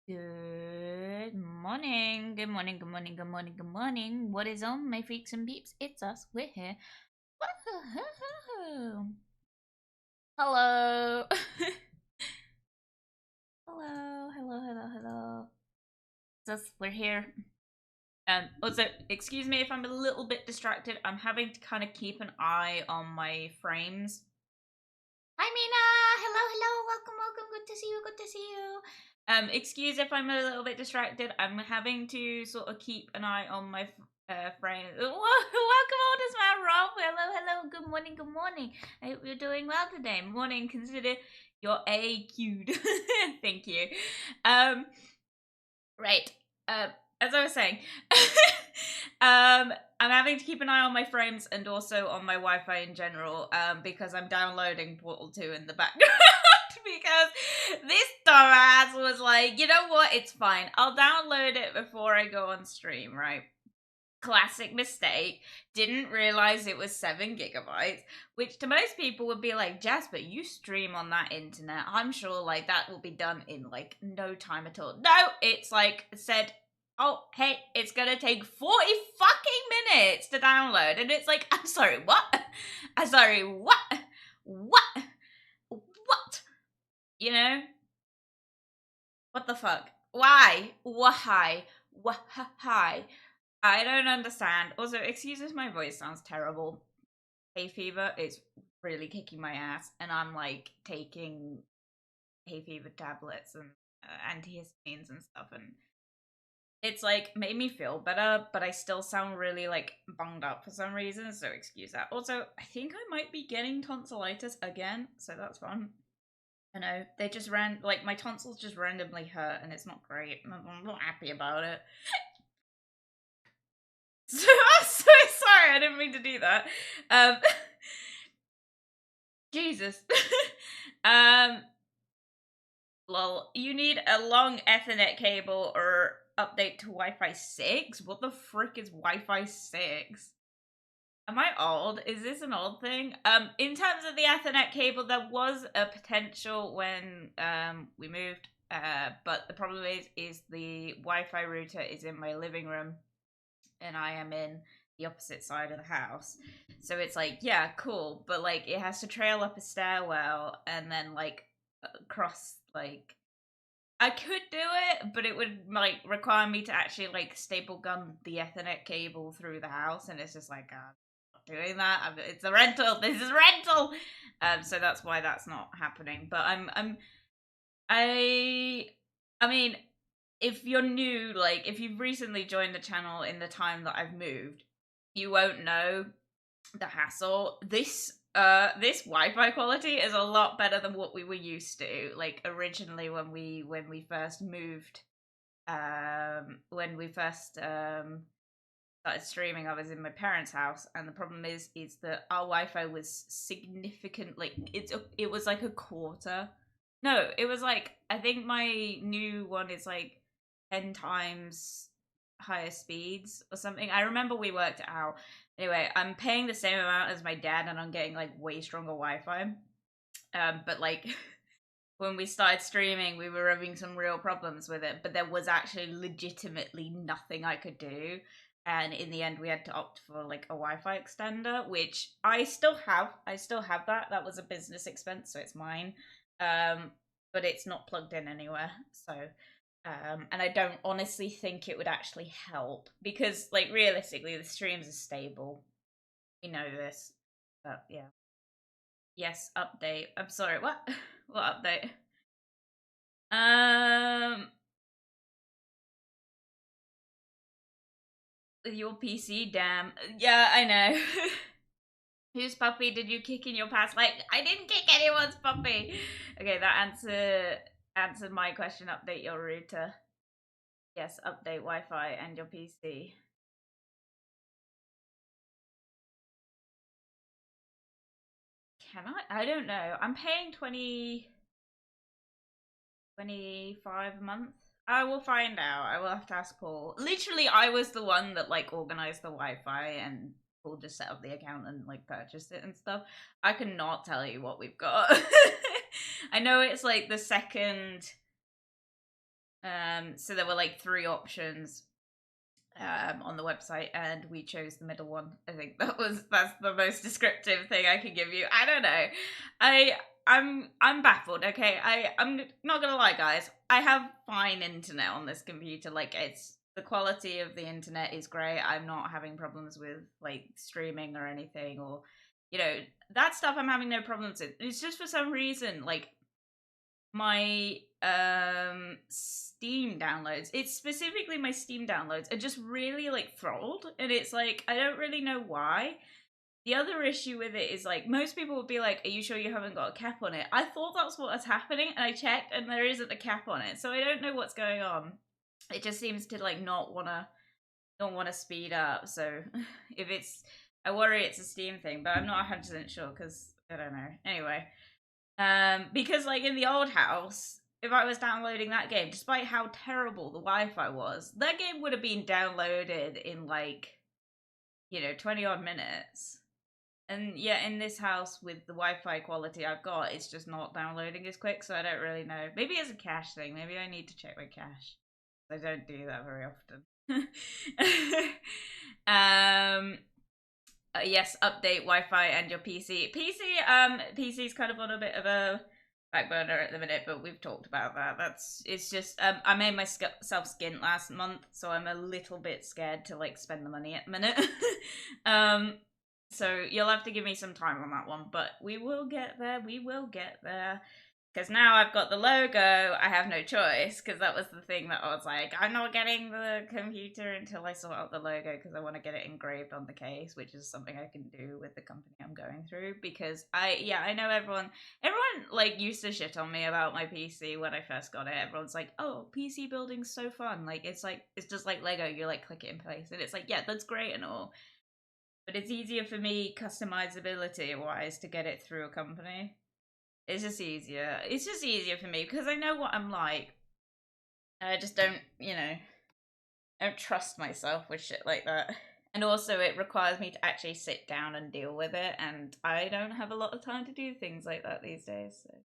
Good morning, good morning, good morning, good morning, good morning. What is on, my freaks and peeps? It's us, we're here. Woohoo! Hello! Hello, hello, hello, hello. It's us, we're here. Also, excuse me if I'm a little bit distracted. I'm having to kind of keep an eye on my frames. Hi, Mina! Hello, hello, welcome, welcome. Good to see you, good to see you. Excuse if I'm a little bit distracted. I'm having to sort of keep an eye on my frame. Welcome, oldest man Rob. Hello, hello. Good morning, good morning. I hope you're doing well today. Morning. Consider your AQ'd. Thank you. Right. As I was saying, I'm having to keep an eye on my frames and also on my Wi-Fi in general, because I'm downloading Portal 2 in the background. Because this dumbass was like, you know what, it's fine. I'll download it before I go on stream, right? Classic mistake. Didn't realize it was 7 gigabytes, which to most people would be like, Jasper, you stream on that internet. I'm sure like that will be done in like no time at all. No, it's like said, oh, hey, it's gonna take 40 fucking minutes to download. And it's like, I'm sorry, what? I'm sorry, what? What? What? You know? What the fuck? Why? Why? Why? I don't understand. Also, excuses, my voice sounds terrible. Hay fever is really kicking my ass, and I'm like taking hay fever tablets and antihistamines and stuff, and it's like made me feel better, but I still sound really like bunged up for some reason, so excuse that. Also, I think I might be getting tonsillitis again, so that's fun. I know they just like my tonsils just randomly hurt, and it's not great. I'm not happy about it. So I'm so sorry. I didn't mean to do that. Um, Jesus. um, lol. You need a long Ethernet cable or update to Wi-Fi 6. What the frick is Wi-Fi 6? Am I old? Is this an old thing? In terms of the Ethernet cable, there was a potential when we moved. But the problem is the Wi-Fi router is in my living room, and I am in the opposite side of the house. So it's like, yeah, cool, but like it has to trail up a stairwell and then like cross like I could do it, but it would like require me to actually like staple gun the Ethernet cable through the house, and it's just like I'm not doing that. It's a rental. This is rental. So that's why that's not happening. But I I mean, if you're new, like if you've recently joined the channel in the time that I've moved, you won't know the hassle. This Wi-Fi quality is a lot better than what we were used to. Like originally when we first moved, when we first started streaming, I was in my parents' house, and the problem is that our Wi-Fi was significantly it was like a quarter. No, it was like I think my new one is like 10 times higher speeds or something. I remember we worked it out. Anyway, I'm paying the same amount as my dad, and I'm getting like way stronger Wi-Fi. But like when we started streaming, we were having some real problems with it, but there was actually legitimately nothing I could do. And in the end, we had to opt for like a Wi-Fi extender, which I still have. I still have that. That was a business expense, so it's mine. But it's not plugged in anywhere. So, and I don't honestly think it would actually help because, like, realistically, the streams are stable. We know this, but yeah. Yes, update. I'm sorry. What? What update? Um, your PC, damn. Yeah, I know. Whose puppy did you kick in your past? Like, I didn't kick anyone's puppy. Okay, that answered my question. Update your router. Yes, update Wi-Fi and your PC. Can I? I don't know. I'm paying 25 a month. I will find out. I will have to ask Paul. Literally, I was the one that like organized the Wi-Fi, and Paul just set up the account and like purchased it and stuff. I cannot tell you what we've got. I know it's like the second. So there were like 3 options on the website, and we chose the middle one. I think that's the most descriptive thing I can give you. I don't know. I'm baffled. Okay, I'm not gonna lie, guys. I have fine internet on this computer. Like, it's the quality of the internet is great. I'm not having problems with like streaming or anything, or that stuff. I'm having no problems with. It's just for some reason like my Steam downloads, it's specifically my Steam downloads, are just really like throttled, and it's like I don't really know why. The other issue with it is like most people would be like, are you sure you haven't got a cap on it? I thought that's what was happening, and I checked and there isn't a cap on it, so I don't know what's going on. It just seems to like not wanna speed up. So if it's, I worry it's a Steam thing, but I'm not 100% sure because I don't know. Anyway, because like in the old house, if I was downloading that game, despite how terrible the Wi-Fi was, that game would have been downloaded in like 20 odd minutes. And yeah, in this house with the Wi-Fi quality I've got, it's just not downloading as quick, so I don't really know. Maybe it's a cache thing. Maybe I need to check my cache. I don't do that very often. Yes, update Wi-Fi and your PC. PC's kind of on a bit of a back burner at the minute, but we've talked about that. It's just I made myself skint last month, so I'm a little bit scared to like spend the money at the minute. So you'll have to give me some time on that one, but we will get there. We will get there. Because now I've got the logo, I have no choice, because that was the thing that I was like, I'm not getting the computer until I sort out the logo, because I want to get it engraved on the case, which is something I can do with the company I'm going through, because I know everyone like used to shit on me about my PC when I first got it. Everyone's like, oh, PC building's so fun, like it's just like Lego, you like click it in place, and it's like, yeah, that's great and all, but it's easier for me customizability wise to get it through a company. It's just easier. It's just easier for me because I know what I'm like. I just don't, don't trust myself with shit like that. And also, it requires me to actually sit down and deal with it, and I don't have a lot of time to do things like that these days. So.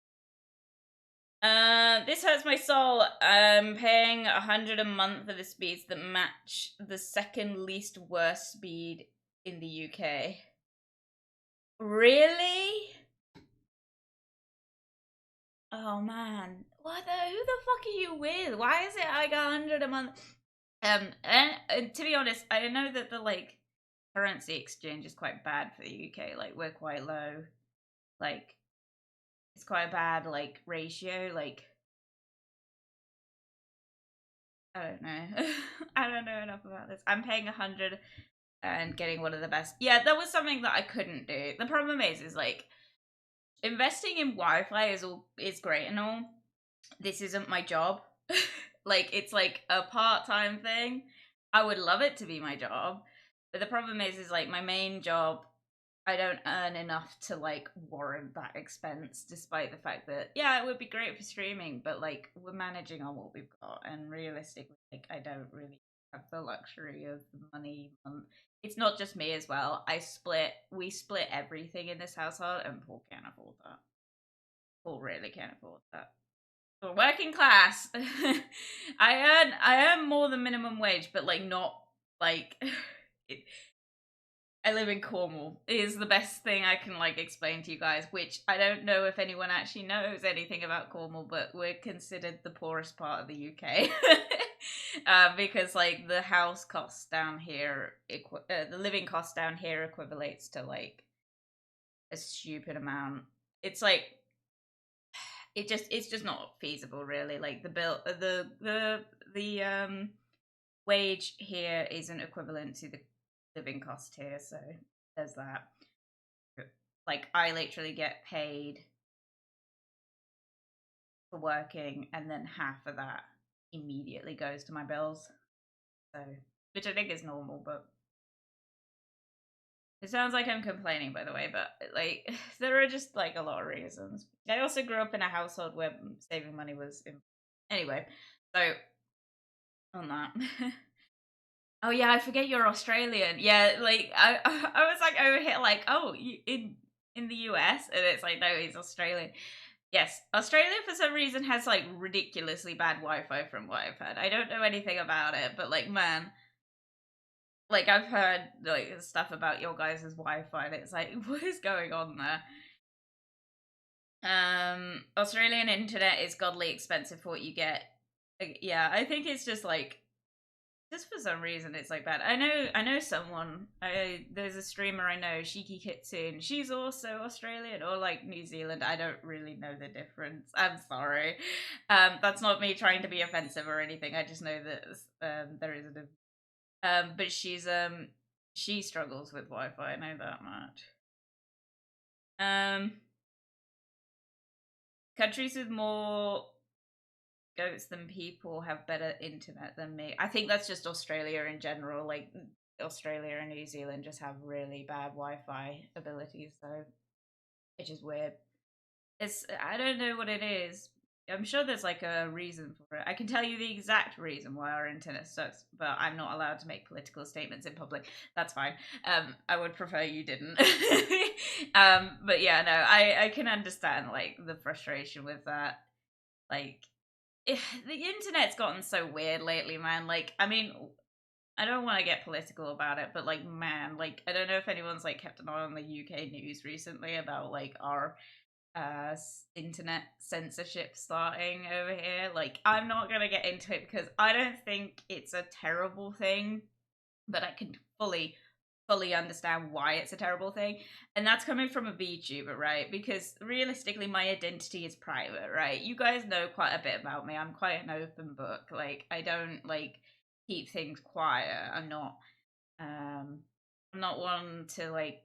This hurts my soul. I'm paying 100 a month for the speeds that match the second least worst speed in the UK. Really? Oh man, who the fuck are you with? Why is it like 100 a month? And to be honest, I know that the like currency exchange is quite bad for the UK. Like we're quite low. Like it's quite a bad like ratio. Like I don't know. I don't know enough about this. I'm paying 100 and getting one of the best. Yeah, that was something that I couldn't do. The problem is like investing in Wi-Fi is great and all. This isn't my job. Like it's like a part-time thing. I would love it to be my job, but the problem is like my main job, I don't earn enough to like warrant that expense, despite the fact that yeah, it would be great for streaming, but like we're managing on what we've got, and realistically like I don't really have the luxury of the money. It's not just me as well. We split everything in this household, and Paul can't afford that. Paul really can't afford that. Working class. I earn more than minimum wage, but like not like it, I live in Cornwall is the best thing I can like explain to you guys, which I don't know if anyone actually knows anything about Cornwall, but we're considered the poorest part of the UK. Because like the house costs down here, the living cost down here equivalates to like a stupid amount. It's like it's just not feasible really. Like the wage here isn't equivalent to the living cost here, so there's that. Like I literally get paid for working, and then half of that immediately goes to my bills, so which I think is normal, but it sounds like I'm complaining, by the way, but like there are just like a lot of reasons. I also grew up in a household where saving money was anyway, so on that. Oh yeah, I forget you're Australian. Yeah, like I was like over here like, oh, in the US, and it's like no, he's Australian. Yes, Australia for some reason has like ridiculously bad Wi-Fi from what I've heard. I don't know anything about it, but like man, like I've heard like stuff about your guys' Wi-Fi and it's like what is going on there? Australian internet is godly expensive for what you get. Like, yeah, I think it's just like just for some reason it's like bad. I know someone. There's a streamer I know, Shiki Kitsune. She's also Australian or like New Zealand. I don't really know the difference. I'm sorry. That's not me trying to be offensive or anything. I just know that there is a difference. But she struggles with Wi-Fi. I know that much. Countries with more goats than people have better internet than me. I think that's just Australia in general. Like Australia and New Zealand just have really bad Wi-Fi abilities, so it's just weird. I don't know what it is. I'm sure there's like a reason for it. I can tell you the exact reason why our internet sucks, but I'm not allowed to make political statements in public. That's fine. I would prefer you didn't. But yeah, no, I can understand like the frustration with that. Like the internet's gotten so weird lately, man. Like, I mean, I don't want to get political about it, but like, man, like, I don't know if anyone's like kept an eye on the UK news recently about like our internet censorship starting over here. Like, I'm not gonna get into it because I don't think it's a terrible thing, but I can fully understand why it's a terrible thing. And that's coming from a VTuber, right? Because realistically, my identity is private, right? You guys know quite a bit about me. I'm quite an open book. Like, I don't like keep things quiet. I'm not one to like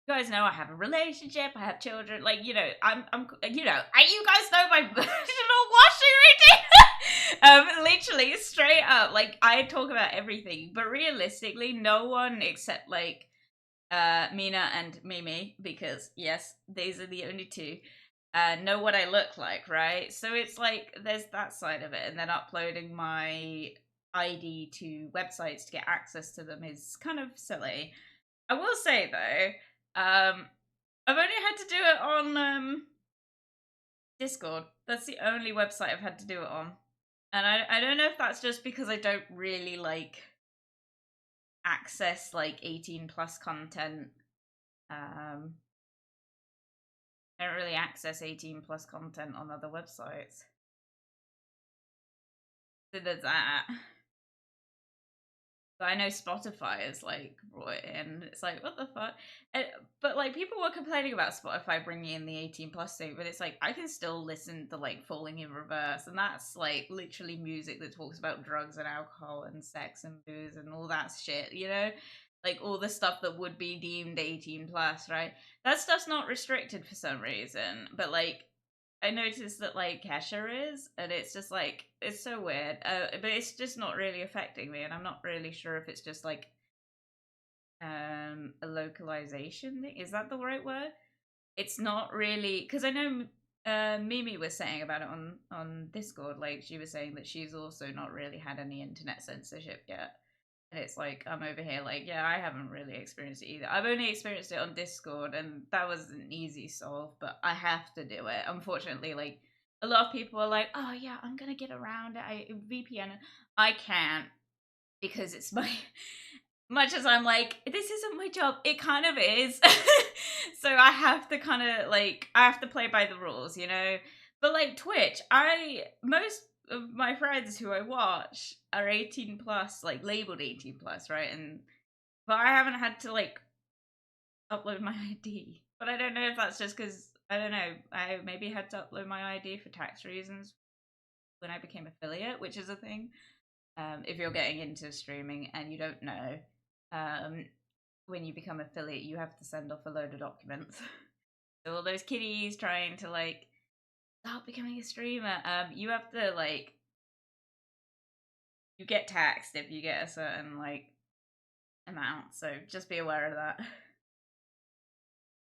you guys know I have a relationship, I have children, like, you know, you know, you guys know my personal washing routine. Literally, straight up, like, I talk about everything, but realistically, no one except, like, Mina and Mimi, because, yes, these are the only two, know what I look like, right? So it's like, there's that side of it, and then uploading my ID to websites to get access to them is kind of silly. I will say though, I've only had to do it on Discord. That's the only website I've had to do it on, and I don't know if that's just because I don't really like access like 18 plus content. I don't really access 18 plus content on other websites. So there's that. But I know Spotify is like brought it in. It's like what the fuck. But like people were complaining about Spotify bringing in the 18 plus thing, but it's like I can still listen to like Falling in Reverse, and that's like literally music that talks about drugs and alcohol and sex and booze and all that shit. You know, like all the stuff that would be deemed 18 plus, right? That stuff's not restricted for some reason, but like I noticed that like Kesha is, and it's just like it's so weird. But it's just not really affecting me, and I'm not really sure if it's just like a localization thing. Is that the right word? It's not really because I know Mimi was saying about it on Discord. Like she was saying that she's also not really had any internet censorship yet. And it's like I'm over here like, yeah, I haven't really experienced it either. I've only experienced it on Discord and that was an easy solve, but I have to do it. Unfortunately, like a lot of people are like, oh yeah, I'm gonna get around it. I VPN. I can't because it's my much as I'm like, this isn't my job, it kind of is. So I have to kind of like I have to play by the rules, you know? But like Twitch, most of my friends who I watch are 18 plus, like labeled 18 plus, right? And but I haven't had to like upload my ID. But I don't know if that's just because I don't know. I maybe had to upload my ID for tax reasons when I became affiliate, which is a thing. If you're getting into streaming and you don't know, um, when you become affiliate, you have to send off a load of documents. So all those kiddies trying to like start becoming a streamer, you have to like you get taxed if you get a certain like amount. So just be aware of that.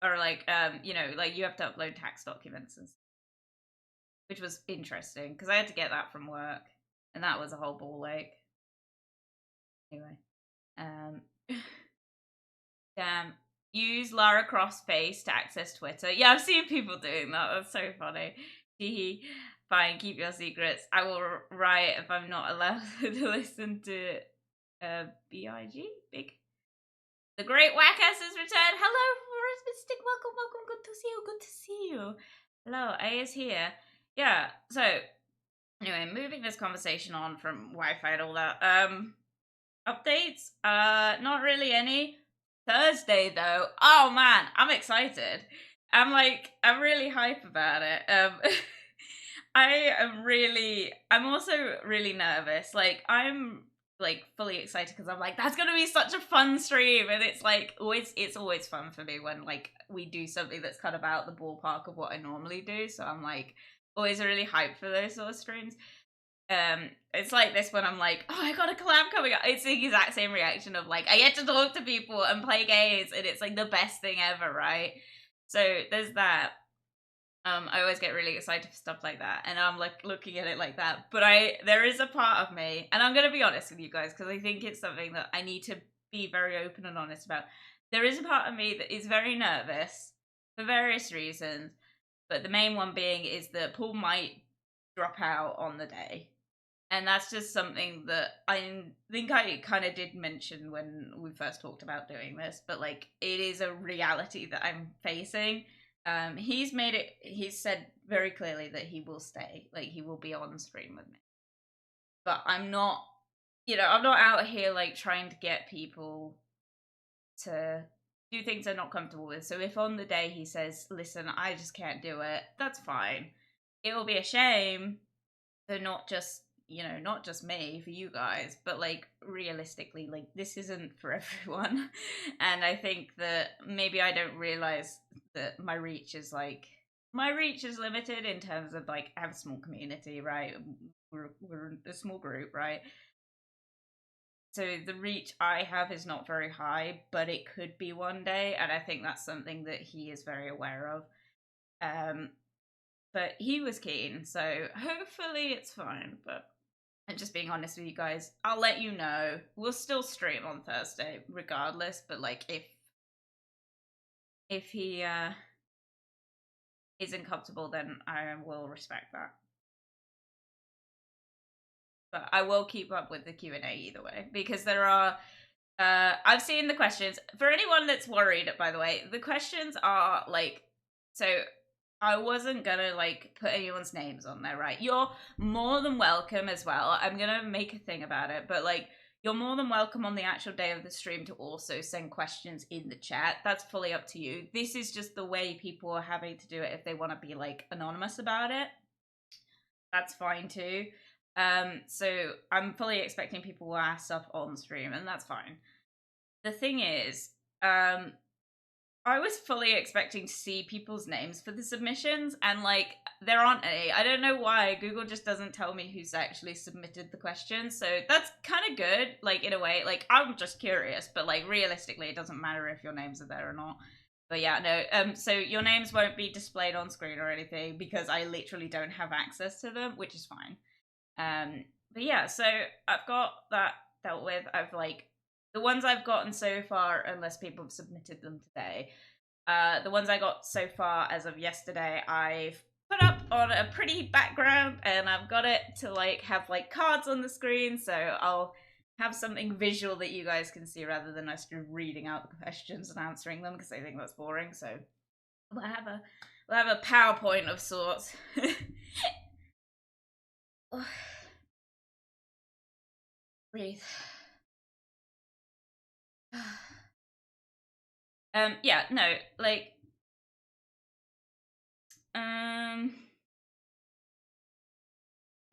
Or like you know, like you have to upload tax documents and stuff, which was interesting because I had to get that from work, and that was a whole ball ache. Anyway, um, damn, use Lara Croft's face to access Twitter. Yeah, I've seen people doing that. That's so funny. Hehe. Fine, keep your secrets. I will riot if I'm not allowed to listen to B.I.G. Big. The Great Wackx has returned. Hello, Forest Mystic. Welcome. Good to see you. Hello, A is here. Yeah, so anyway, moving this conversation on from Wi-Fi and all that. Updates? Not really any. Thursday though. Oh man, I'm excited. I'm really hype about it. I'm also really nervous. Like, I'm like fully excited because I'm like, that's gonna be such a fun stream, and it's always fun for me when like we do something that's kind of out the ballpark of what I normally do. So I'm like always really hyped for those sort of streams. It's like this when I'm like, oh, I got a collab coming up. It's the exact same reaction of like, I get to talk to people and play games, and it's like the best thing ever, right? So there's that. I always get really excited for stuff like that, and I'm like looking at it like that. But there is a part of me, and I'm gonna be honest with you guys because I think it's something that I need to be very open and honest about. There is a part of me that is very nervous for various reasons, but the main one being is that Paul might drop out on the day. And that's just something that I think I kind of did mention when we first talked about doing this, but like it is a reality that I'm facing. He's said very clearly that he will stay, like he will be on stream with me. But I'm not, I'm not out here like trying to get people to do things they're not comfortable with. So if on the day he says, listen, I just can't do it, that's fine. It will be a shame. So not just me, for you guys, but like realistically, like this isn't for everyone. And I think that maybe I don't realize that my reach is limited in terms of like I have a small community, right? We're a small group, right? So the reach I have is not very high, but it could be one day, and I think that's something that he is very aware of. But he was keen, so hopefully it's fine. But I'm just being honest with you guys. I'll let you know. We'll still stream on Thursday, regardless. But like, if he isn't comfortable, then I will respect that. But I will keep up with the Q&A either way, because there are. I've seen the questions. For anyone that's worried, by the way, the questions are like, so I wasn't gonna like put anyone's names on there, right? You're more than welcome as well. I'm gonna make a thing about it, but like, you're more than welcome on the actual day of the stream to also send questions in the chat. That's fully up to you. This is just the way people are having to do it if they want to be like anonymous about it. That's fine too. So I'm fully expecting people will ask stuff on stream, and that's fine. The thing is, I was fully expecting to see people's names for the submissions, and like there aren't any. I don't know why Google just doesn't tell me who's actually submitted the questions. So that's kind of good, like in a way. Like I'm just curious, but like realistically, it doesn't matter if your names are there or not. But yeah, no. So your names won't be displayed on screen or anything because I literally don't have access to them, which is fine. But yeah, so I've got that dealt with. I've like the ones I've gotten so far, unless people have submitted them today. The ones I got so far as of yesterday, I've put up on a pretty background, and I've got it to like have like cards on the screen, so I'll have something visual that you guys can see rather than us reading out the questions and answering them because I think that's boring. So we'll have a PowerPoint of sorts. Breathe. Yeah, no, like,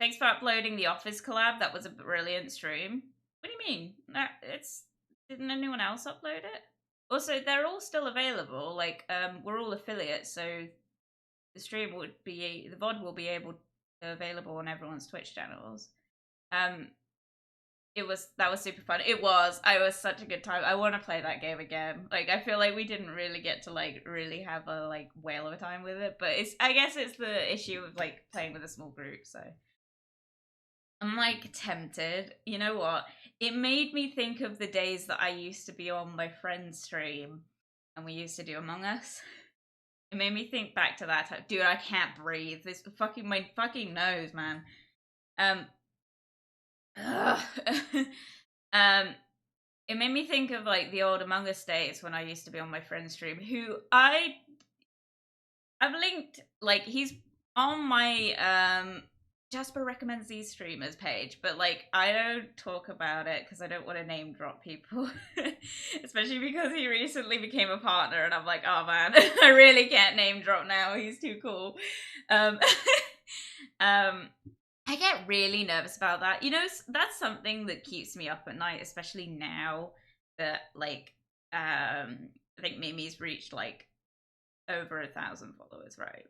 thanks for uploading the Office collab. That was a brilliant stream. What do you mean? Didn't anyone else upload it? Also, they're all still available. Like, we're all affiliates, so the VOD will be available on everyone's Twitch channels. That was super fun. It was such a good time. I want to play that game again. Like, I feel like we didn't really get to like really have a like whale of a time with it, but I guess it's the issue of like playing with a small group. So I'm like tempted. You know what? It made me think of the days that I used to be on my friend's stream, and we used to do Among Us. It made me think back to that time. Dude, I can't breathe. This fucking, my fucking nose, man. um, it made me think of like the old Among Us days when I used to be on my friend's stream, who I've linked, like, he's on my Jasper recommends these streamers page, but like I don't talk about it because I don't want to name drop people, especially because he recently became a partner, and I'm like, oh man, I really can't name drop now. He's too cool. Um, I get really nervous about that. You know, that's something that keeps me up at night, especially now that like I think Mimi's reached like over 1,000 followers, right?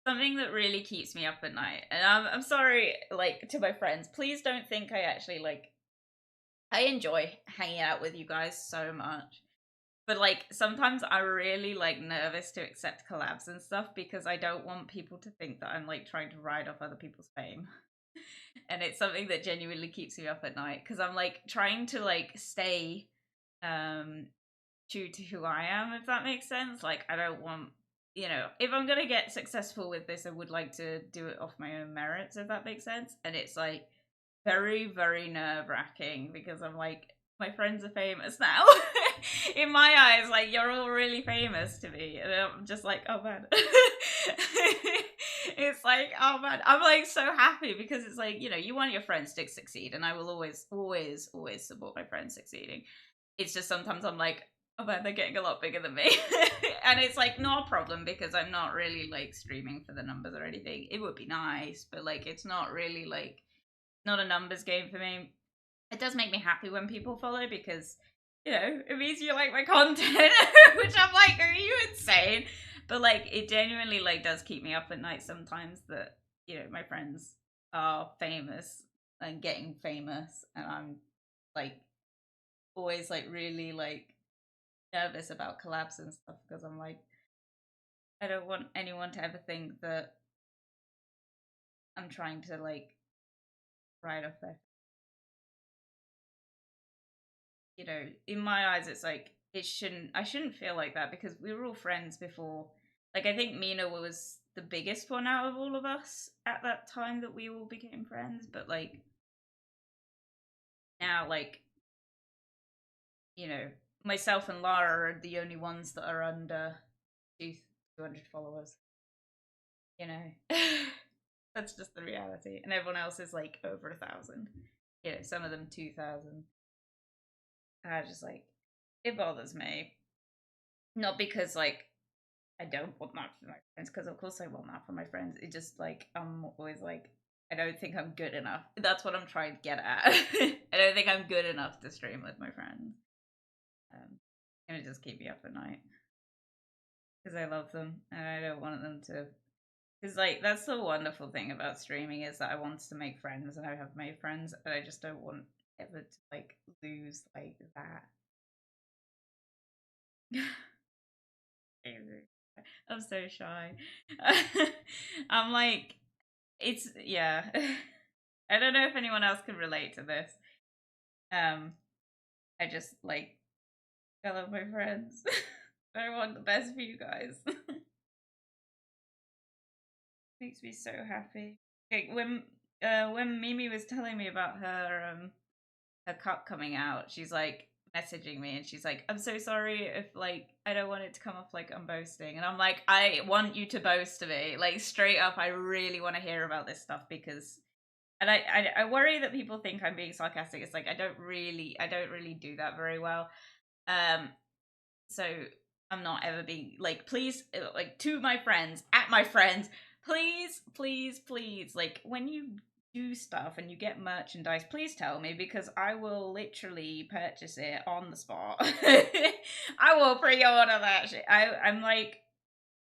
Something that really keeps me up at night. And I'm sorry, like, to my friends, please don't think I actually, like, I enjoy hanging out with you guys so much. But, like, sometimes I'm really, like, nervous to accept collabs and stuff because I don't want people to think that I'm, like, trying to ride off other people's fame. And it's something that genuinely keeps me up at night because I'm, like, trying to, like, stay true to who I am, if that makes sense. Like, I don't want, you know, if I'm gonna get successful with this, I would like to do it off my own merits, if that makes sense. And it's like very, very nerve-wracking because I'm like, my friends are famous now. In my eyes, like, you're all really famous to me, and I'm just like, oh man. It's like, oh man, I'm like so happy because it's like, you know, you want your friends to succeed, and I will always, always, always support my friends succeeding. It's just sometimes I'm like, oh man, they're getting a lot bigger than me. And it's like not a problem because I'm not really like streaming for the numbers or anything. It would be nice, but like it's not really like, not a numbers game for me. It does make me happy when people follow because, you know, it means you like my content, which I'm like, are you insane? But like it genuinely like does keep me up at night sometimes that, you know, my friends are famous and getting famous, and I'm like always like really like nervous about collabs and stuff because I'm like, I don't want anyone to ever think that I'm trying to like ride off their, you know, in my eyes it's like I shouldn't feel like that because we were all friends before. Like I think Mina was the biggest one out of all of us at that time that we all became friends, but like now, like, you know, myself and Lara are the only ones that are under 200 followers, you know. That's just the reality, and everyone else is like over 1,000. You know, some of them 2,000. I just like, it bothers me. Not because like I don't want that for my friends, because of course I want that for my friends. It just like I'm always like, I don't think I'm good enough. That's what I'm trying to get at. I don't think I'm good enough to stream with my friends. And it just keep me up at night because I love them and I don't want them to. Because like that's the wonderful thing about streaming is that I want to make friends and I have made friends, and I just don't want ever to like lose like that. I'm so shy. I'm like, it's yeah. I don't know if anyone else can relate to this. Um, I just like I love my friends. I want the best for you guys. Makes me so happy. Like when Mimi was telling me about her cup coming out, she's like messaging me and she's like, I'm so sorry if like I don't want it to come off like I'm boasting. And I'm like, I want you to boast to me. Like straight up, I really want to hear about this stuff because, and I worry that people think I'm being sarcastic. It's like I don't really do that very well. So I'm not ever being like, please, like to my friends, at my friends, please, please, please, like when you do stuff and you get merchandise, please tell me because I will literally purchase it on the spot. I will pre-order that shit. I'm like,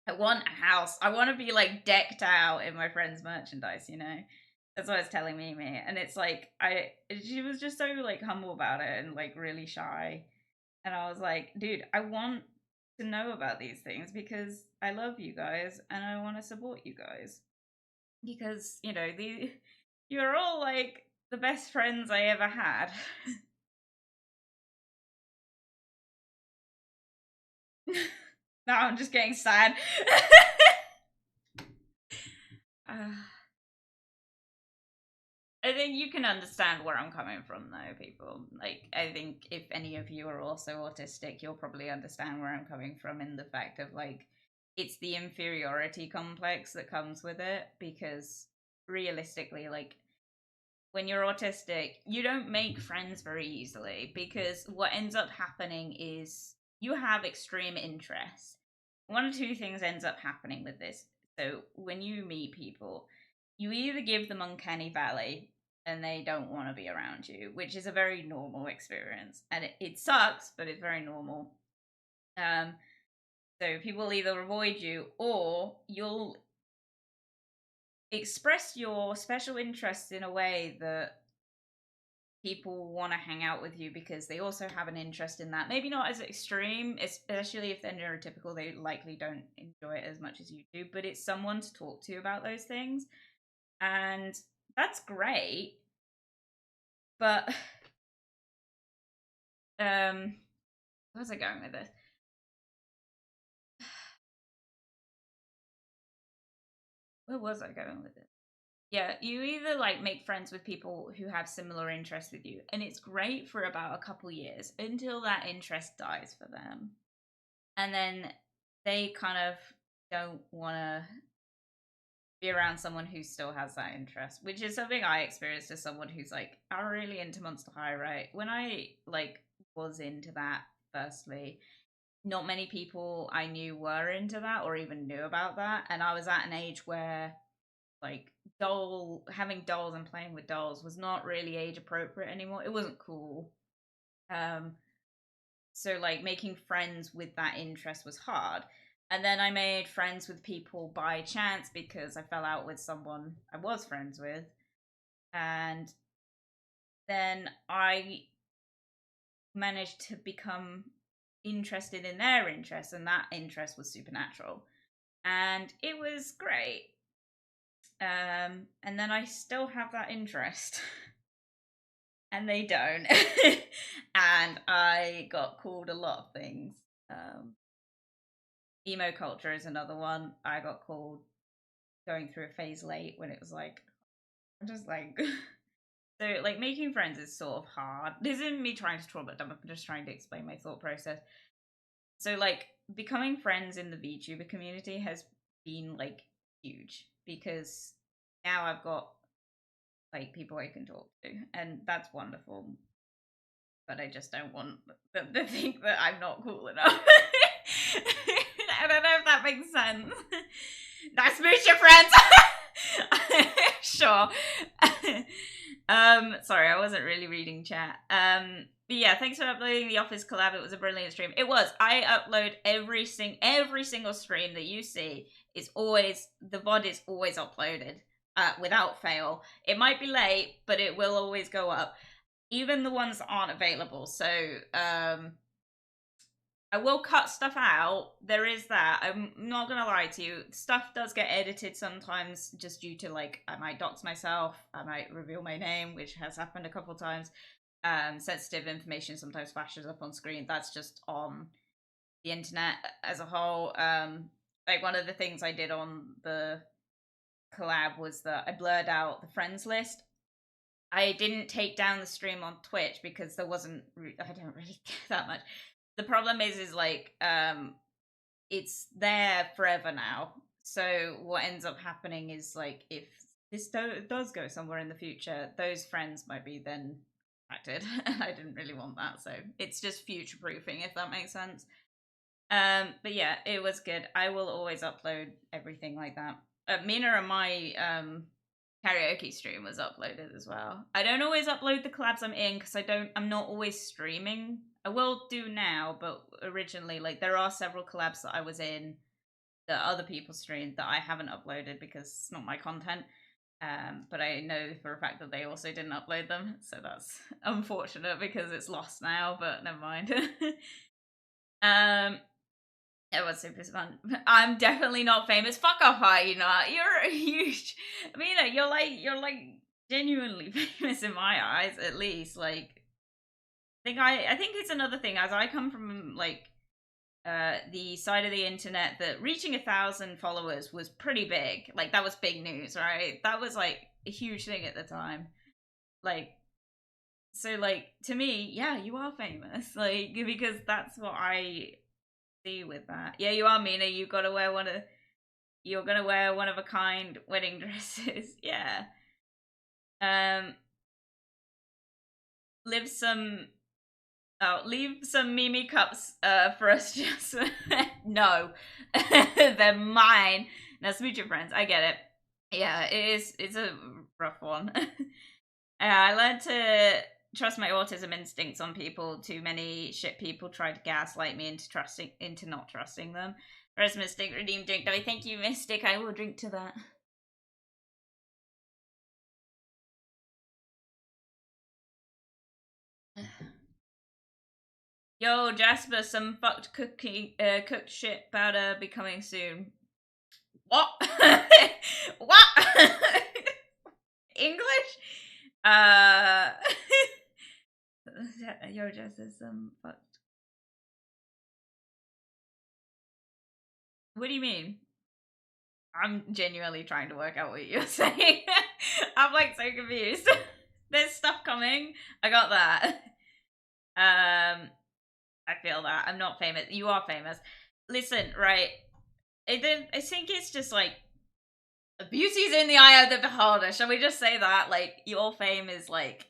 I want a house. I want to be like decked out in my friend's merchandise, you know? That's what it's telling Mimi. And it's like, she was just so like humble about it and like really shy. And I was like, dude, I want to know about these things because I love you guys and I want to support you guys. Because, you know, you're all like the best friends I ever had. Now I'm just getting sad. I think you can understand where I'm coming from, though, people. Like, I think if any of you are also autistic, you'll probably understand where I'm coming from in the fact of, like, it's the inferiority complex that comes with it, because realistically, like, when you're autistic, you don't make friends very easily, because what ends up happening is you have extreme interests. One or two things ends up happening with this. So when you meet people, you either give them uncanny valley and they don't want to be around you, which is a very normal experience, and it sucks, but it's very normal. So people either avoid you, or you'll express your special interests in a way that people want to hang out with you because they also have an interest in that. Maybe not as extreme, especially if they're neurotypical, they likely don't enjoy it as much as you do, but it's someone to talk to about those things. And that's great. But where was I going with this? Where was I going with it? Yeah, you either like make friends with people who have similar interests with you, and it's great for about a couple years until that interest dies for them. And then they kind of don't want to be around someone who still has that interest, which is something I experienced as someone who's like, I'm really into Monster High, right? When I like was into that, firstly, not many people I knew were into that or even knew about that. And I was at an age where like having dolls and playing with dolls was not really age appropriate anymore. It wasn't cool. Um so like making friends with that interest was hard. And then I made friends with people by chance because I fell out with someone I was friends with. And then I managed to become interested in their interest, and that interest was supernatural. And it was great. And then I still have that interest. And they don't. And I got called a lot of things. Emo culture is another one. I got called going through a phase late when it was like, I'm just like, so like making friends is sort of hard. This isn't me trying to trauma dump, I'm just trying to explain my thought process. So like becoming friends in the VTuber community has been like huge, because now I've got like people I can talk to, and that's wonderful. But I just don't want them to think that I'm not cool enough. I don't know if that makes sense. Nice to meet your friends. Sure. Sorry, I wasn't really reading chat. But yeah, thanks for uploading the Office collab. It was a brilliant stream. It was. I upload every single stream that you see. Is always the VOD is always uploaded, without fail. It might be late, but it will always go up, even the ones that aren't available. So I will cut stuff out. There is that. I'm not gonna lie to you. Stuff does get edited sometimes, just due to like I might dox myself, I might reveal my name, which has happened a couple times. Sensitive information sometimes flashes up on screen. That's just on the internet as a whole. Like one of the things I did on the collab was that I blurred out the friends list. I didn't take down the stream on Twitch because there wasn't. I don't really care that much. The problem is like it's there forever now. So what ends up happening is like if this does go somewhere in the future, those friends might be then acted. I didn't really want that, so it's just future proofing, if that makes sense. But yeah, it was good. I will always upload everything like that. Mina and my karaoke stream was uploaded as well. I don't always upload the collabs I'm in because I'm not always streaming. I will do now, but originally, like, there are several collabs that I was in that other people streamed that I haven't uploaded because it's not my content. But I know for a fact that they also didn't upload them, so that's unfortunate because it's lost now, but never mind. It was super fun. I'm definitely not famous. Fuck off, Hyena. You're a huge. I mean, you're like genuinely famous in my eyes, at least. Like, I think it's another thing, as I come from like the side of the internet that reaching 1,000 followers was pretty big. Like, that was big news, right? That was like a huge thing at the time. Like, so like to me, yeah, you are famous. Like, because that's what I see with that. Yeah, you are, Mina. You gotta wear you're gonna wear one of a kind wedding dresses. Yeah. Um, live some leave some Mimi cups for us, just no. They're mine. Now meet your friends. I get it. Yeah, it's a rough one. I learned to trust my autism instincts on people. Too many shit people tried to gaslight me into not trusting them. Whereas Mystic redeemed drink. I thank you, Mystic. I will drink to that. Yo, Jasper, some fucked cooked shit powder be coming soon. What? What? English? Yo, Jasper, some fucked. What do you mean? I'm genuinely trying to work out what you're saying. I'm like so confused. There's stuff coming. I got that. I feel that. I'm not famous. You are famous. Listen, right. I think it's just like beauty's in the eye of the beholder. Shall we just say that? Like, your fame is like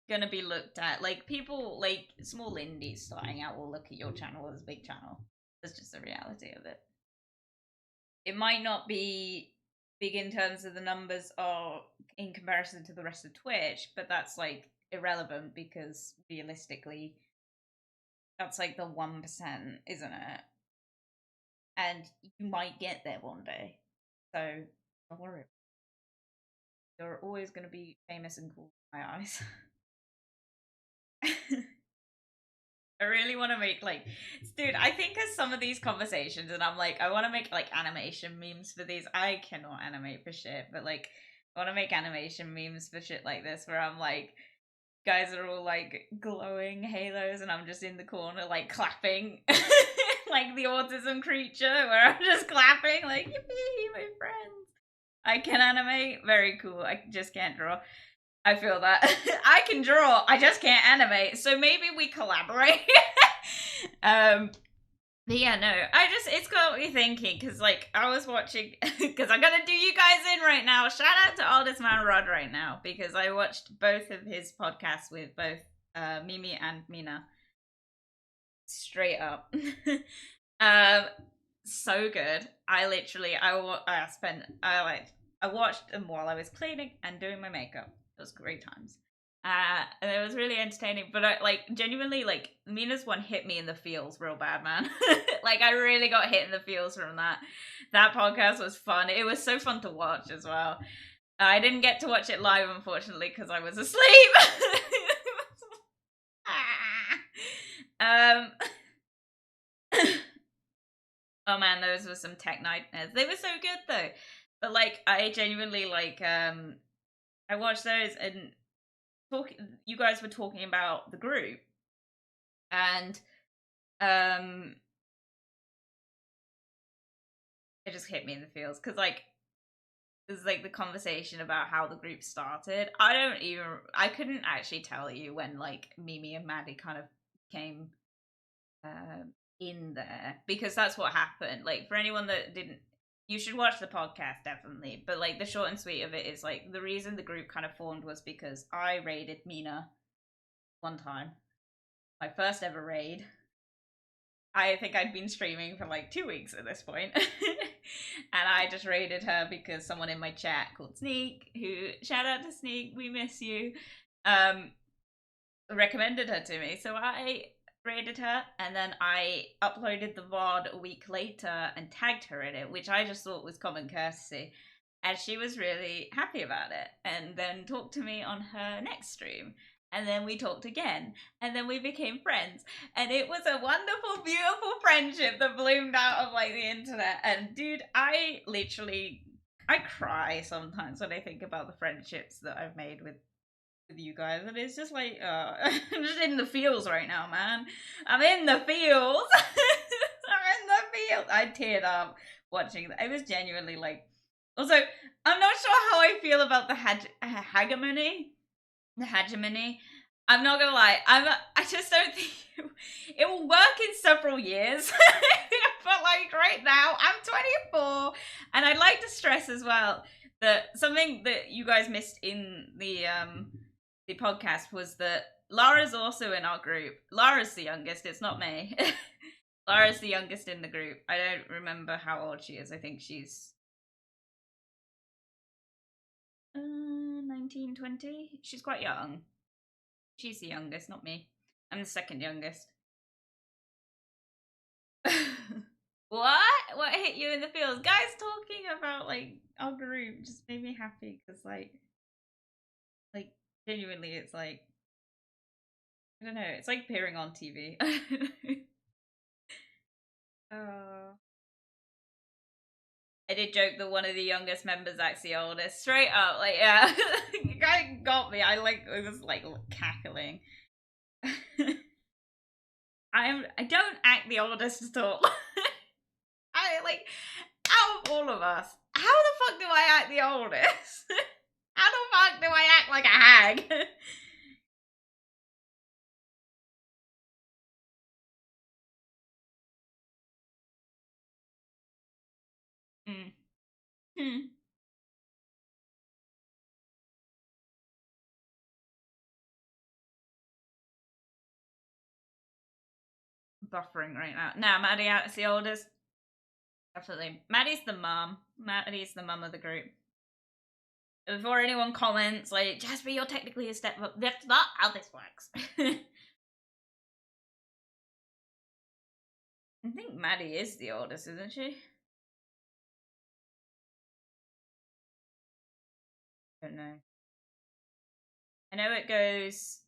gonna be looked at. Like, people like small indies starting out will look at your channel as a big channel. That's just the reality of it. It might not be big in terms of the numbers or in comparison to the rest of Twitch, but that's like irrelevant because realistically that's like the 1%, isn't it? And you might get there one day. So don't worry. You're always gonna be famous and cool in my eyes. I really want to make like, dude, I think of some of these conversations and I'm like, I want to make like animation memes for these. I cannot animate for shit, but like, I want to make animation memes for shit like this where I'm like, guys are all like glowing halos and I'm just in the corner like clapping like the autism creature where I'm just clapping like, yippee, my friends. I can animate, very cool. I just can't draw. I feel that. I can draw, I just can't animate. So maybe we collaborate. But yeah, no, it's got me thinking, because like I was watching, because I'm gonna do you guys in right now. Shout out to Oldest Man Rod right now, because I watched both of his podcasts with both Mimi and Mina. Straight up. So good. I watched them while I was cleaning and doing my makeup. It was great times. And it was really entertaining, but I like genuinely like Mina's one hit me in the feels real bad, man. Like I really got hit in the feels from that. That podcast was fun. It was so fun to watch as well. I didn't get to watch it live, unfortunately, because I was asleep. Oh man, those were some tech nightmares. They were so good though. But like I genuinely like I watched those and you guys were talking about the group and it just hit me in the feels because like there's like the conversation about how the group started. I couldn't actually tell you when like Mimi and Maddie kind of came in there because that's what happened. Like for anyone that didn't, you should watch the podcast definitely. But like the short and sweet of it is like the reason the group kind of formed was because I raided Mina one time, my first ever raid. I think I'd been streaming for like 2 weeks at this point. And I just raided her because someone in my chat called Sneak, who, shout out to Sneak, we miss you, recommended her to me. So I raided her and then I uploaded the VOD a week later and tagged her in it, which I just thought was common courtesy. And she was really happy about it and then talked to me on her next stream. And then we talked again, and then we became friends, and it was a wonderful, beautiful friendship that bloomed out of like the internet. And dude, I cry sometimes when I think about the friendships that I've made with with you guys, and it's just like, I'm just in the feels right now, man. I'm in the feels. I'm in the feels. I teared up watching that. It was genuinely like. Also, I'm not sure how I feel about the hegemony. The hegemony. I'm not gonna lie. I just don't think it will work in several years. But like right now, I'm 24, and I'd like to stress as well that something that you guys missed in the podcast was that Lara's also in our group. Lara's the youngest. It's not me. Lara's the youngest in the group. I don't remember how old she is. I think she's 19, 20. She's quite young. She's the youngest, not me. I'm the second youngest. What? What hit you in the feels? Guys talking about like our group just made me happy because like genuinely it's like I don't know, it's like appearing on TV. Oh. I did joke that one of the youngest members acts the oldest. Straight up, like yeah. You guys got me. I was like cackling. I don't act the oldest at all. I like out of all of us, how the fuck do I act the oldest? How the fuck do I act like a hag? Mm. Hmm. Buffering right now. Nah, Maddie acts the oldest. Definitely. Maddie's the mum. Maddie's the mum of the group. Before anyone comments, like, Jasper, you're technically a step up. That's not how this works. I think Maddie is the oldest, isn't she? I don't know. I know it goes.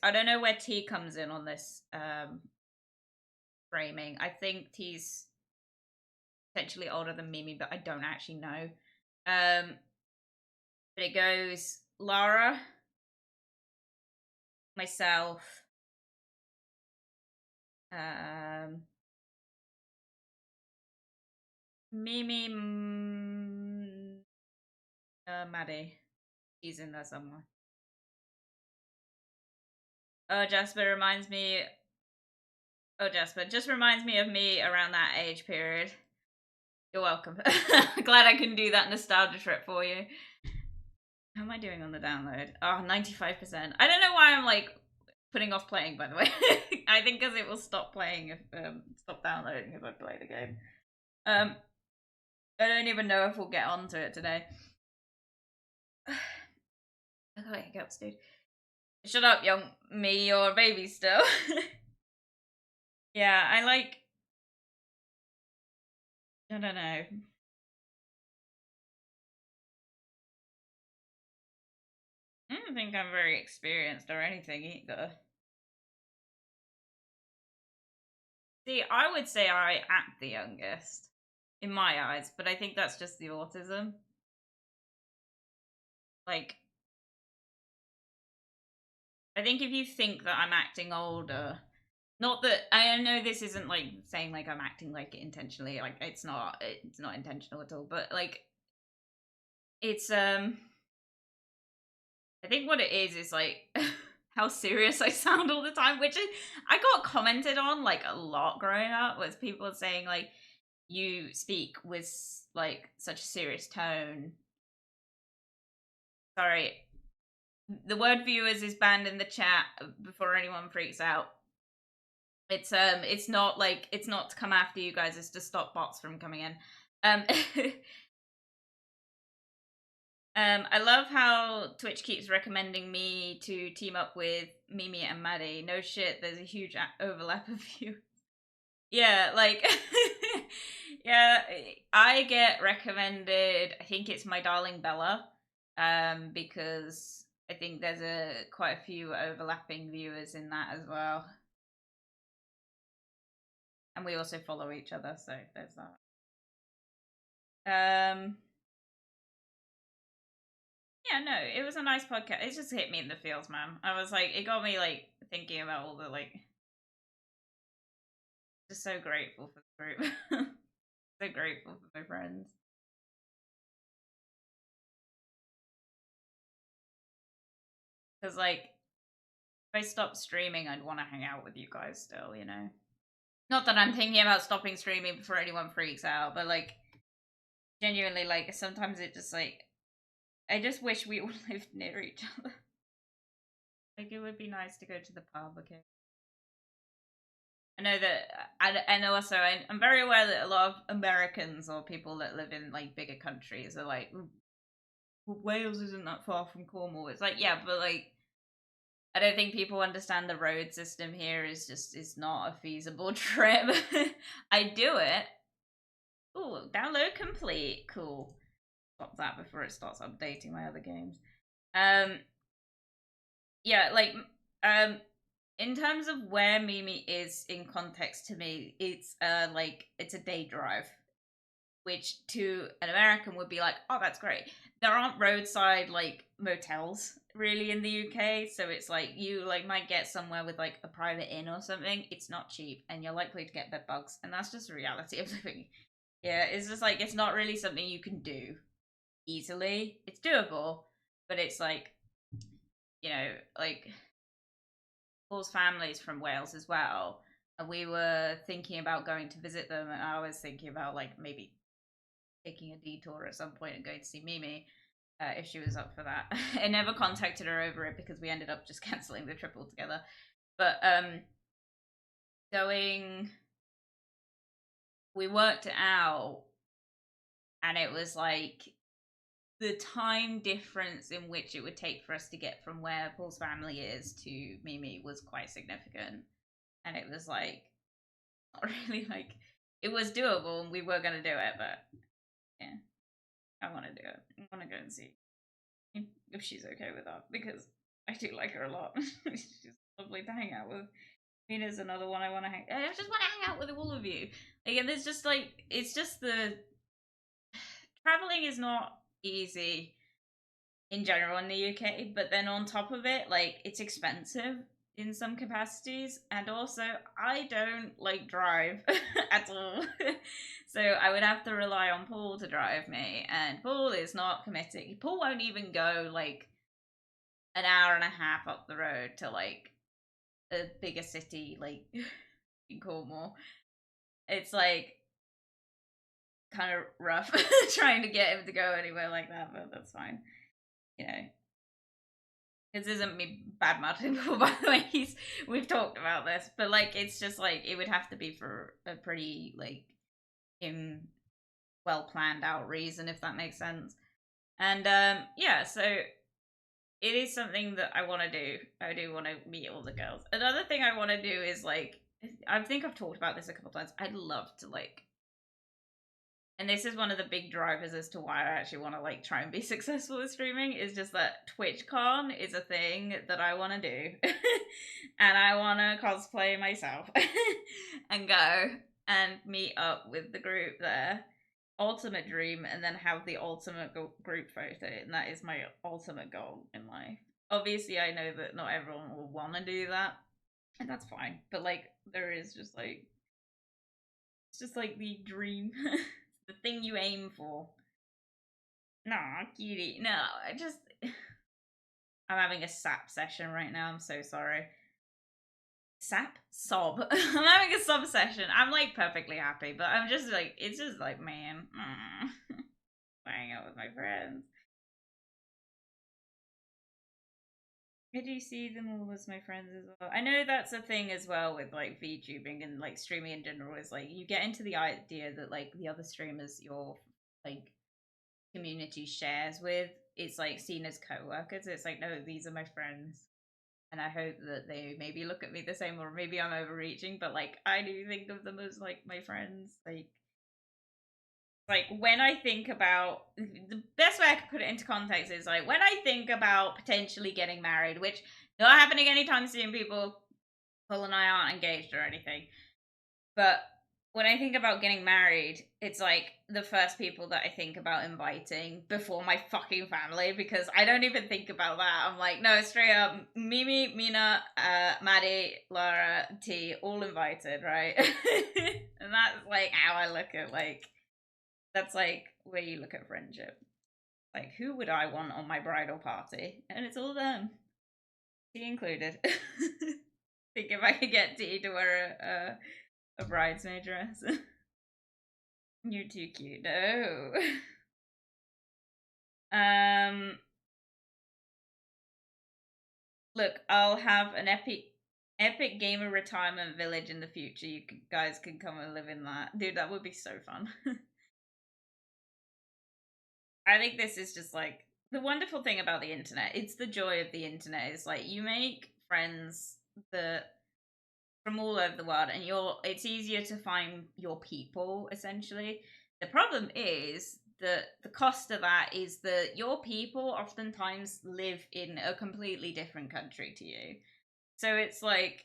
I don't know where T comes in on this framing. I think T's potentially older than Mimi, but I don't actually know. But it goes Lara, myself, Mimi, Maddie. He's in there somewhere. Oh, Jasper reminds me. Oh, Jasper just reminds me of me around that age period. You're welcome. Glad I can do that nostalgia trip for you. How am I doing on the download? Oh, 95%. I don't know why I'm like putting off playing, by the way. I think because it will stop playing if stop downloading if I play the game. I don't even know if we'll get onto it today. I got hiccups, dude. Shut up, young me. You're a baby still. Yeah, I like. I don't know. I don't think I'm very experienced or anything either. See, I would say I act the youngest in my eyes, but I think that's just the autism. Like, I think if you think that I'm acting older, not that I know this isn't like saying like I'm acting like intentionally, like it's not intentional at all, but like it's I think what it is like how serious I sound all the time, which I got commented on like a lot growing up, was people saying like you speak with like such a serious tone. Sorry, the word viewers is banned in the chat before anyone freaks out. It's not like it's not to come after you guys, it's to stop bots from coming in. I love how Twitch keeps recommending me to team up with Mimi and Maddie. No shit, there's a huge overlap of you. Yeah, like, yeah, I get recommended, I think it's My Darling Bella, because I think there's quite a few overlapping viewers in that as well. And we also follow each other, so there's that. Yeah, no, it was a nice podcast. It just hit me in the feels, man. I was like, it got me like thinking about all the like, just so grateful for the group. So grateful for my friends. Because like, if I stopped streaming, I'd want to hang out with you guys still, you know? Not that I'm thinking about stopping streaming before anyone freaks out, but like, genuinely, like, sometimes it just like, I just wish we all lived near each other. Like, it would be nice to go to the pub, okay? I know that, and also I'm very aware that a lot of Americans or people that live in like bigger countries are like, well, Wales isn't that far from Cornwall. It's like, yeah, but like, I don't think people understand the road system here is not a feasible trip. I do it. Ooh, download complete. Cool. Stop that before it starts updating my other games. Um, yeah, like, um, in terms of where Mimi is in context to me, it's like it's a day drive, which to an American would be like, oh, that's great. There aren't roadside like motels really in the UK, so it's like you like might get somewhere with like a private inn or something. It's not cheap, and you're likely to get bed bugs, and that's just the reality of living. Yeah, it's just like it's not really something you can do easily. It's doable, but it's like like Paul's family's from Wales as well, and we were thinking about going to visit them, and I was thinking about like maybe taking a detour at some point and going to see Mimi if she was up for that. I never contacted her over it because we ended up just cancelling the trip altogether. But going, we worked it out, and it was like the time difference in which it would take for us to get from where Paul's family is to Mimi was quite significant, and it was like not really like it was doable, and we were gonna do it, but yeah, I want to do it. I want to go and see if she's okay with that because I do like her a lot. She's lovely to hang out with. Mina's another one I want to hang. I just want to hang out with all of you. Again, there's just like it's just the traveling is not easy in general in the UK, but then on top of it, like it's expensive in some capacities, and also I don't like drive at all. So I would have to rely on Paul to drive me, and Paul is not committing. Paul won't even go like an hour and a half up the road to like a bigger city like in Cornwall. It's like kind of rough trying to get him to go anywhere like that, but that's fine. You know, this isn't me bad mouthing people, by the way. We've talked about this, but like it's just like it would have to be for a pretty like well planned out reason, if that makes sense. And yeah, so it is something that I want to do. I do want to meet all the girls. Another thing I want to do is like I think I've talked about this a couple times. I'd love to like, and this is one of the big drivers as to why I actually want to like try and be successful with streaming is just that TwitchCon is a thing that I want to do, and I want to cosplay myself and go and meet up with the group there. Ultimate dream, and then have the ultimate group photo, and that is my ultimate goal in life. Obviously, I know that not everyone will want to do that, and that's fine. But like, there is just like it's just like the dream, the thing you aim for. No, cutie. No, I just I'm having a sap session right now. I'm so sorry. Sap sob. I'm having a sob session. I'm like perfectly happy, but I'm just like it's just like man, hang out with my friends. I do see them all as my friends as well. I know that's a thing as well with like VTubing and like streaming in general. Is like you get into the idea that like the other streamers your like community shares with, it's like seen as co-workers. It's like no, these are my friends, and I hope that they maybe look at me the same, or maybe I'm overreaching, but like I do think of them as like my friends. Like when I think about the best way I could put it into context is like when I think about potentially getting married, which not happening anytime soon, people. Paul and I aren't engaged or anything, but when I think about getting married, it's like the first people that I think about inviting before my fucking family, because I don't even think about that. I'm like, no, straight up, Mimi, Mina, Maddie, Lara, T, all invited, right? And that's like how I look at like, that's like where you look at friendship. Like, who would I want on my bridal party? And it's all them, T included. Think if I could get T to wear a bridesmaid dress. You're too cute. No. um. Look, I'll have an epic gamer retirement village in the future. You guys can come and live in that, dude. That would be so fun. I think this is just like the wonderful thing about the internet. It's the joy of the internet. Is like you make friends that from all over the world, and it's easier to find your people essentially. The problem is that the cost of that is that your people oftentimes live in a completely different country to you. So it's like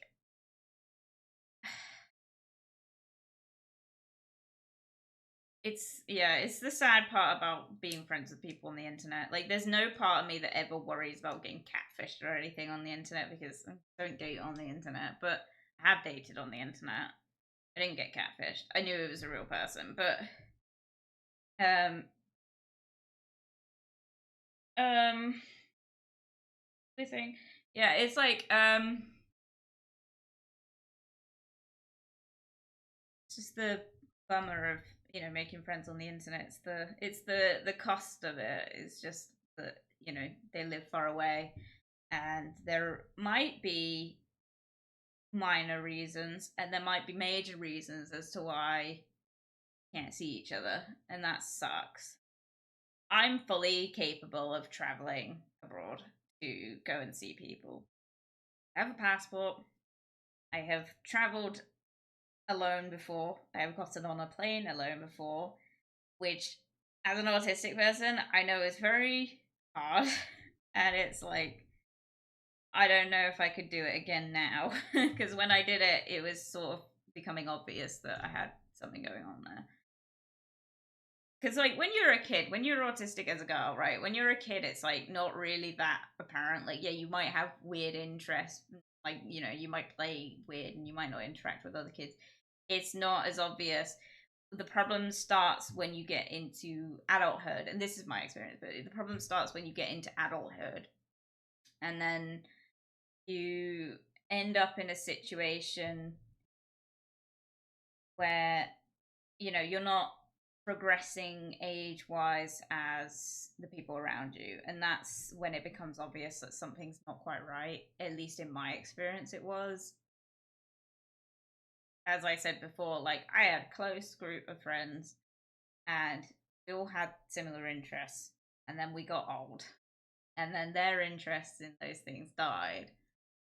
it's the sad part about being friends with people on the internet. Like there's no part of me that ever worries about getting catfished or anything on the internet, because I don't date on the internet, but I have dated on the internet. I didn't get catfished. I knew it was a real person, but um um the thing, yeah, it's like it's just the bummer of making friends on the internet. It's the cost of it is just that they live far away, and there might be minor reasons and there might be major reasons as to why you can't see each other, and that sucks. I'm fully capable of traveling abroad to go and see people. I have a passport. I have traveled alone before. I have gotten on a plane alone before, which, as an autistic person, I know is very hard. And it's like, I don't know if I could do it again now. Because when I did it, it was sort of becoming obvious that I had something going on there. Because, like, when you're a kid, when you're autistic as a girl, right? When you're a kid, it's like not really that apparent. Like, yeah, you might have weird interests. Like, you might play weird and you might not interact with other kids. It's not as obvious. The problem starts when you get into adulthood. And this is my experience, but the problem starts when you get into adulthood. And then you end up in a situation where you're not progressing age wise as the people around you, and that's when it becomes obvious that something's not quite right. At least in my experience it was. As I said before, like, I had a close group of friends and we all had similar interests, and then we got old, and then their interests in those things died,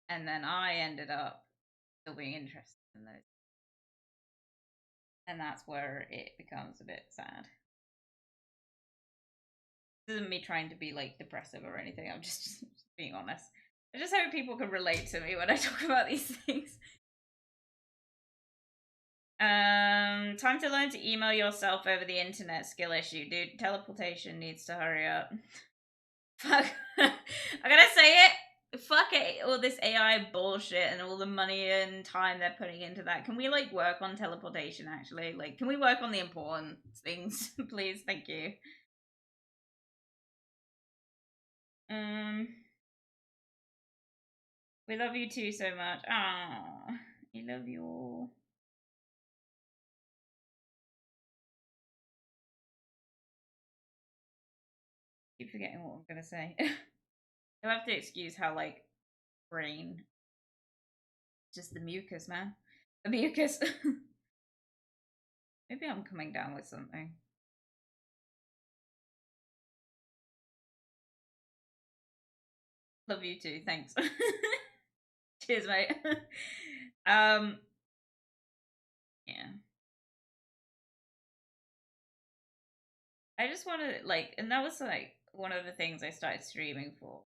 and then I ended up still being interested in those, and that's where it becomes a bit sad. This isn't me trying to be like depressive or anything. I'm just being honest. I just hope people can relate to me when I talk about these things. Time to learn to email yourself over the internet. Skill issue, dude. Teleportation needs to hurry up. Fuck. I'm gonna say it. Fuck it. All this AI bullshit and all the money and time they're putting into that. Can we like work on teleportation actually? Like, can we work on the important things, please? Thank you. Um. We love you too so much. Ah, I love you all. Keep forgetting what I'm gonna say. You'll have to excuse how like brain, just the mucus, man. The mucus. Maybe I'm coming down with something. Love you too. Thanks. Cheers, mate. um, yeah. I just wanted like, and that was like one of the things I started streaming for,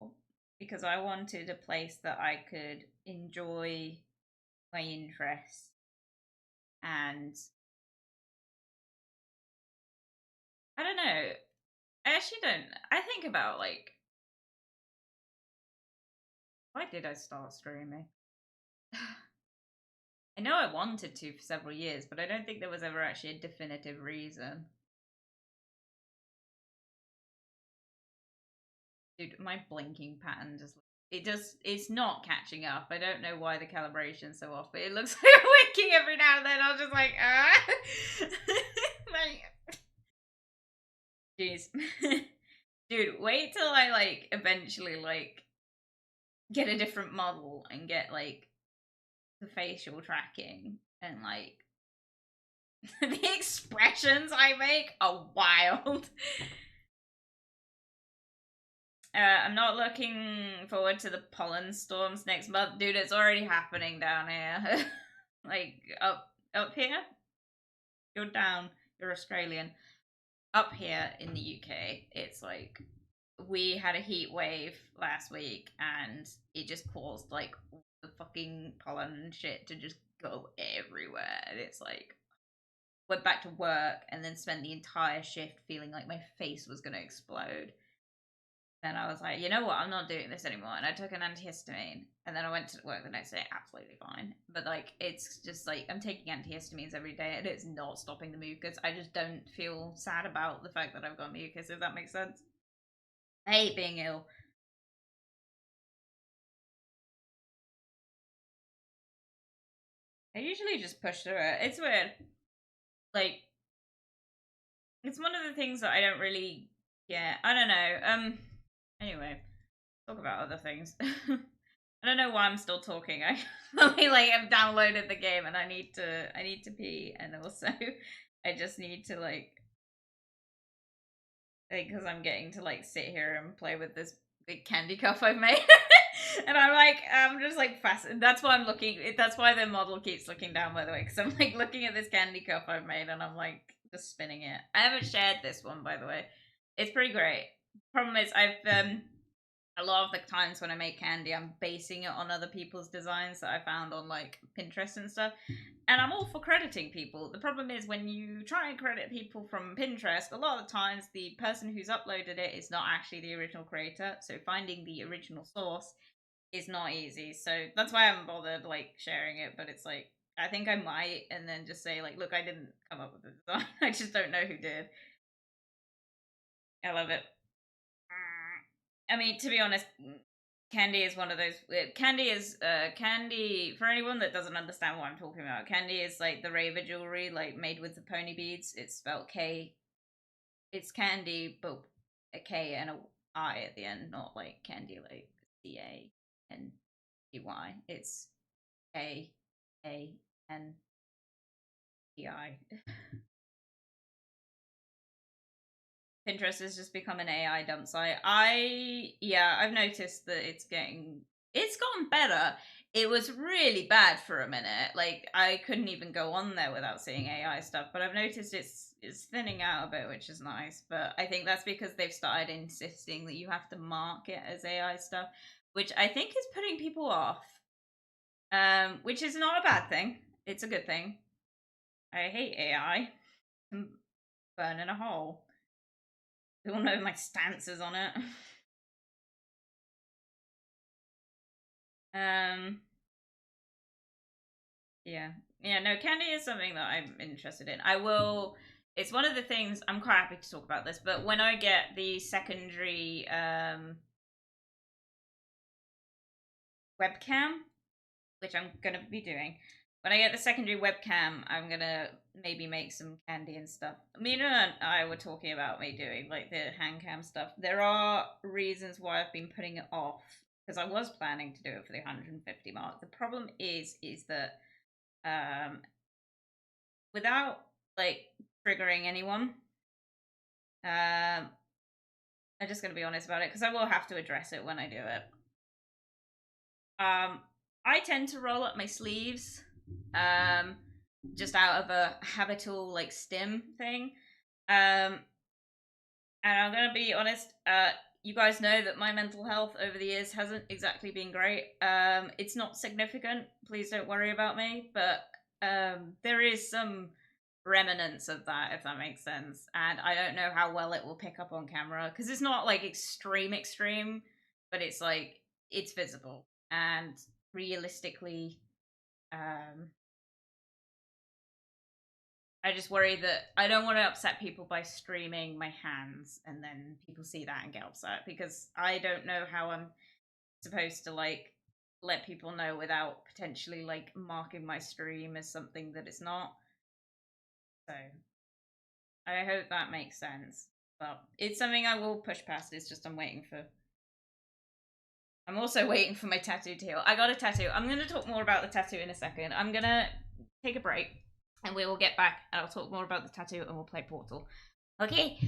because I wanted a place that I could enjoy my interests and I don't know. I actually don't. I think about, like, why did I start streaming? I know I wanted to for several years, but I don't think there was ever actually a definitive reason. Dude, my blinking pattern just, it's not catching up. I don't know why the calibration's so off, but it looks like I'm winking every now and then. I'm just like, ah. Like, jeez. Dude, wait till I, like, eventually, like, get a different model and get, like, the facial tracking and, like, the expressions I make are wild. I'm not looking forward to the pollen storms next month. Dude, it's already happening down here. Like, up here? You're down. You're Australian. Up here in the UK, it's like, we had a heat wave last week and it just caused, like, the fucking pollen and shit to just go everywhere. And it's like, went back to work and then spent the entire shift feeling like my face was gonna explode. Then I was like, you know what, I'm not doing this anymore. And I took an antihistamine. And then I went to work the next day, absolutely fine. But, like, it's just like, I'm taking antihistamines every day and it's not stopping the mucus. I just don't feel sad about the fact that I've got mucus, if that makes sense. I hate being ill. I usually just push through it. It's weird. Like, it's one of the things that I don't really get. I don't know. Anyway, talk about other things. I don't know why I'm still talking. I like, I've downloaded the game and I need to pee, and also I just need to, like, because I'm getting to, like, sit here and play with this big candy cup I've made. And I'm just like fascinated. That's why I'm looking. That's why the model keeps looking down, by the way, because I'm, like, looking at this candy cup I've made and I'm, like, just spinning it. I haven't shared this one, by the way. It's pretty great. Problem is, a lot of the times when I make candy, I'm basing it on other people's designs that I found on, like, Pinterest and stuff. And I'm all for crediting people. The problem is, when you try and credit people from Pinterest, a lot of times the person who's uploaded it is not actually the original creator. So finding the original source is not easy. So that's why I haven't bothered, like, sharing it. But it's like, I think I might, and then just say, like, look, I didn't come up with the design. I just don't know who did. I love it. I mean, to be honest, candy is one of those. Candy. For anyone that doesn't understand what I'm talking about, candy is like the raver jewelry, like, made with the pony beads. It's spelled K. It's candy, but a K and a I at the end, not like candy, like CANDY. It's KANDI. Pinterest has just become an AI dump site. I've noticed that it's gotten better. It was really bad for a minute. Like, I couldn't even go on there without seeing AI stuff, but I've noticed it's thinning out a bit, which is nice. But I think that's because they've started insisting that you have to mark it as AI stuff, which I think is putting people off. Which is not a bad thing. It's a good thing. I hate AI. Burn in a hole. You all know my stances on it. Yeah. Yeah, no, candy is something that I'm interested in. It's one of the things, I'm quite happy to talk about this, but when I get the secondary webcam, which I'm gonna be doing, when I get the secondary webcam, I'm gonna maybe make some candy and stuff. Mina and I were talking about me doing, like, the hand cam stuff. There are reasons why I've been putting it off, because I was planning to do it for the 150 mark. The problem is that without, like, triggering anyone, I'm just gonna be honest about it, because I will have to address it when I do it. I tend to roll up my sleeves, just out of a habitual, like, stim thing. And I'm gonna be honest, you guys know that my mental health over the years hasn't exactly been great. It's not significant, please don't worry about me, but there is some remnants of that, if that makes sense. And I don't know how well it will pick up on camera because it's not like extreme, but it's like it's visible and realistically. I just worry that I don't want to upset people by streaming my hands and then people see that and get upset because I don't know how I'm supposed to like let people know without potentially like marking my stream as something that it's not. So I hope that makes sense. But it's something I will push past. It's just I'm also waiting for my tattoo to heal. I got a tattoo. I'm going to talk more about the tattoo in a second. I'm going to take a break and we will get back and I'll talk more about the tattoo and we'll play Portal. Okay.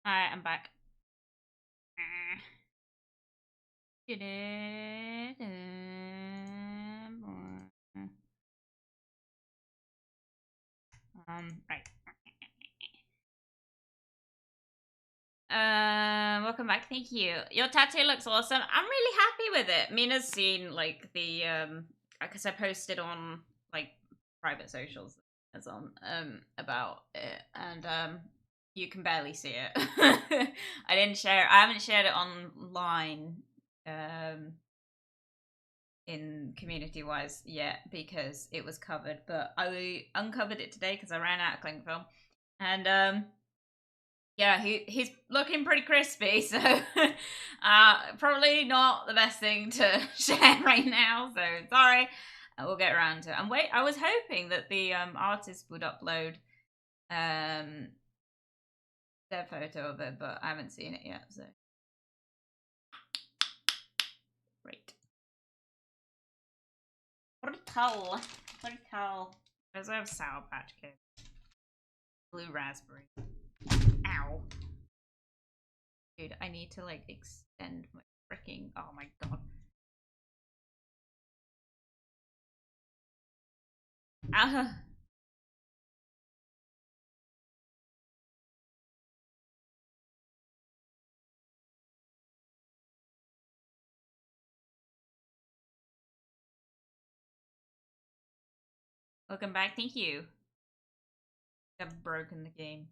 Alright, I'm back. Right. Welcome back. Thank you. Your tattoo looks awesome. I'm really happy with it. Mina's seen like the because I posted on like private socials as on about it, and you can barely see it. I haven't shared it online in community wise yet because it was covered, but I uncovered it today because I ran out of cling film, and yeah, he's looking pretty crispy, so probably not the best thing to share right now. So sorry, we'll get around to it. I was hoping that the artist would upload their photo of it, but I haven't seen it yet. So great. Brutal. There's a Sour Patch Kid. Blue raspberry. Ow. Dude, I need to like extend my freaking. Oh my god. Welcome back. Thank you. I've broken the game.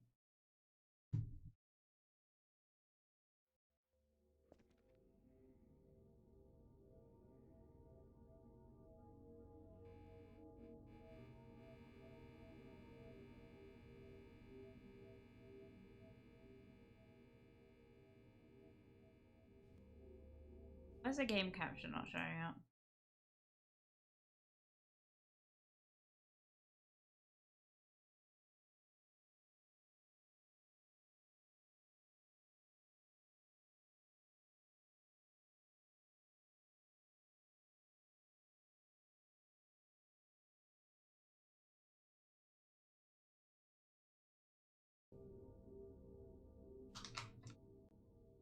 Where's the game caption not showing up?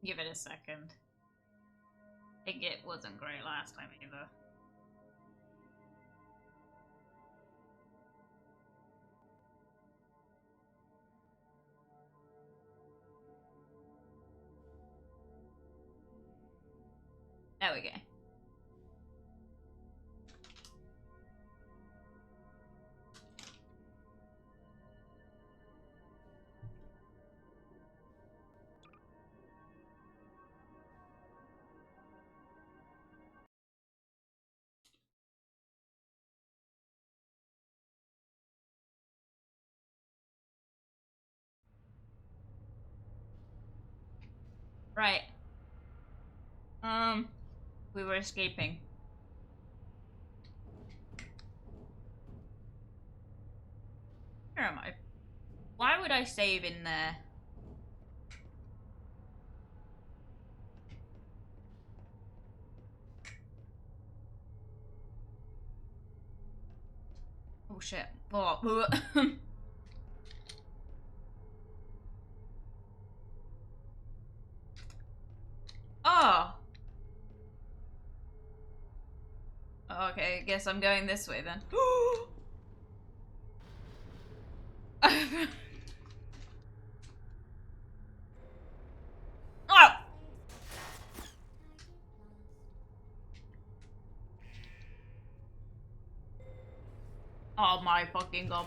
Give it a second. I think it wasn't great last time either. There we go. Right. We were escaping. Where am I? Why would I save in there? Oh shit. Oh. Oh. Okay, I guess I'm going this way then. Oh! Oh my fucking god.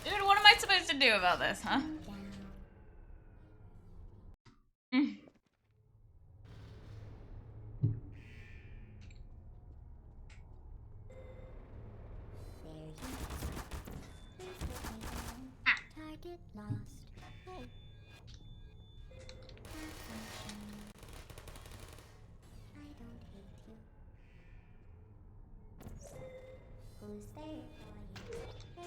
Dude, what am I supposed to do about this, huh? Target lost. Hey. I don't hate you. Who's there for you? Hey.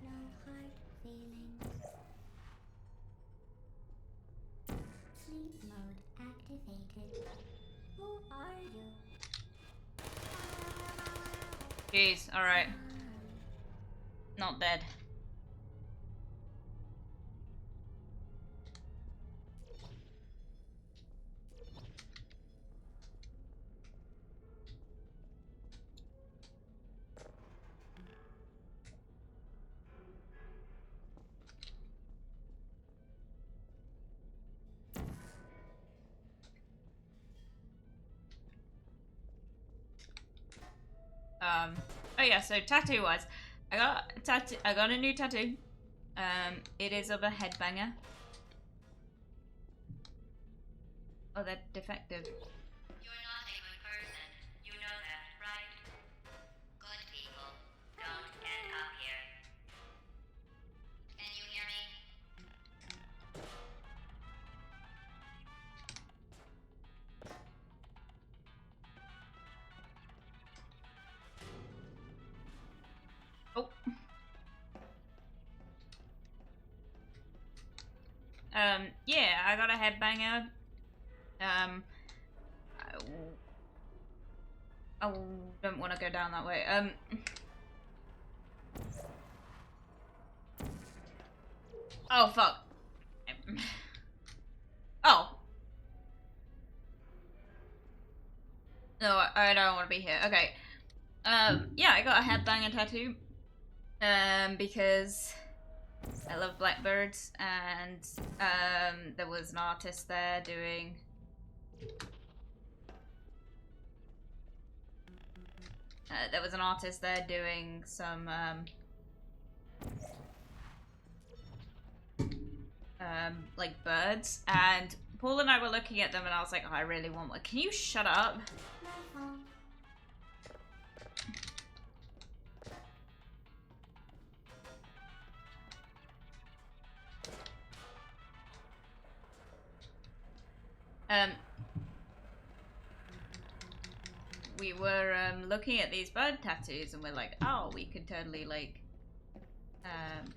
No hard feelings. Jeez, alright. Not dead. Oh yeah, so tattoo-wise, I got a new tattoo. It is of a headbanger. Oh, they're defective. You're not a good person. You know that, right? Good people don't end up here. Can you hear me? Oh. Yeah, I got a headbanger. I don't want to go down that way. Oh, fuck. Oh. No, I don't want to be here. Okay. Yeah, I got a headbanger tattoo. Because I love blackbirds, and there was an artist there doing some like birds, and Paul and I were looking at them, and I was like, oh, I really want one. Can you shut up? We were looking at these bird tattoos, and we're like, oh, we could totally like,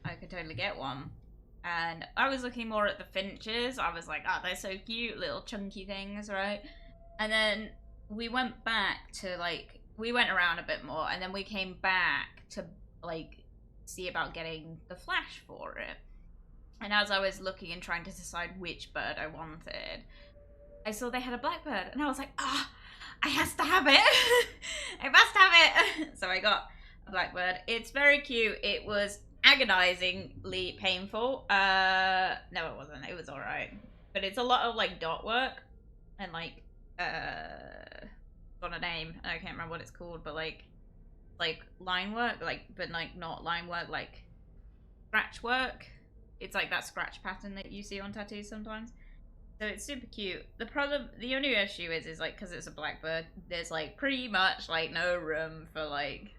I could totally get one. And I was looking more at the finches. I was like, oh, they're so cute, little chunky things, right? And then we went back to like, we went around a bit more, and then we came back to like see about getting the flash for it. And as I was looking and trying to decide which bird I wanted, I saw they had a blackbird, and I was like, ah, I has to have it. I must have it. So I got a blackbird. It's very cute. It was agonizingly painful. No, it wasn't. It was alright. But it's a lot of like dot work and like got a name. I can't remember what it's called, but like line work, like but like not line work, like scratch work. It's like that scratch pattern that you see on tattoos sometimes. So it's super cute. The only issue is like, because it's a blackbird, there's like pretty much like no room for like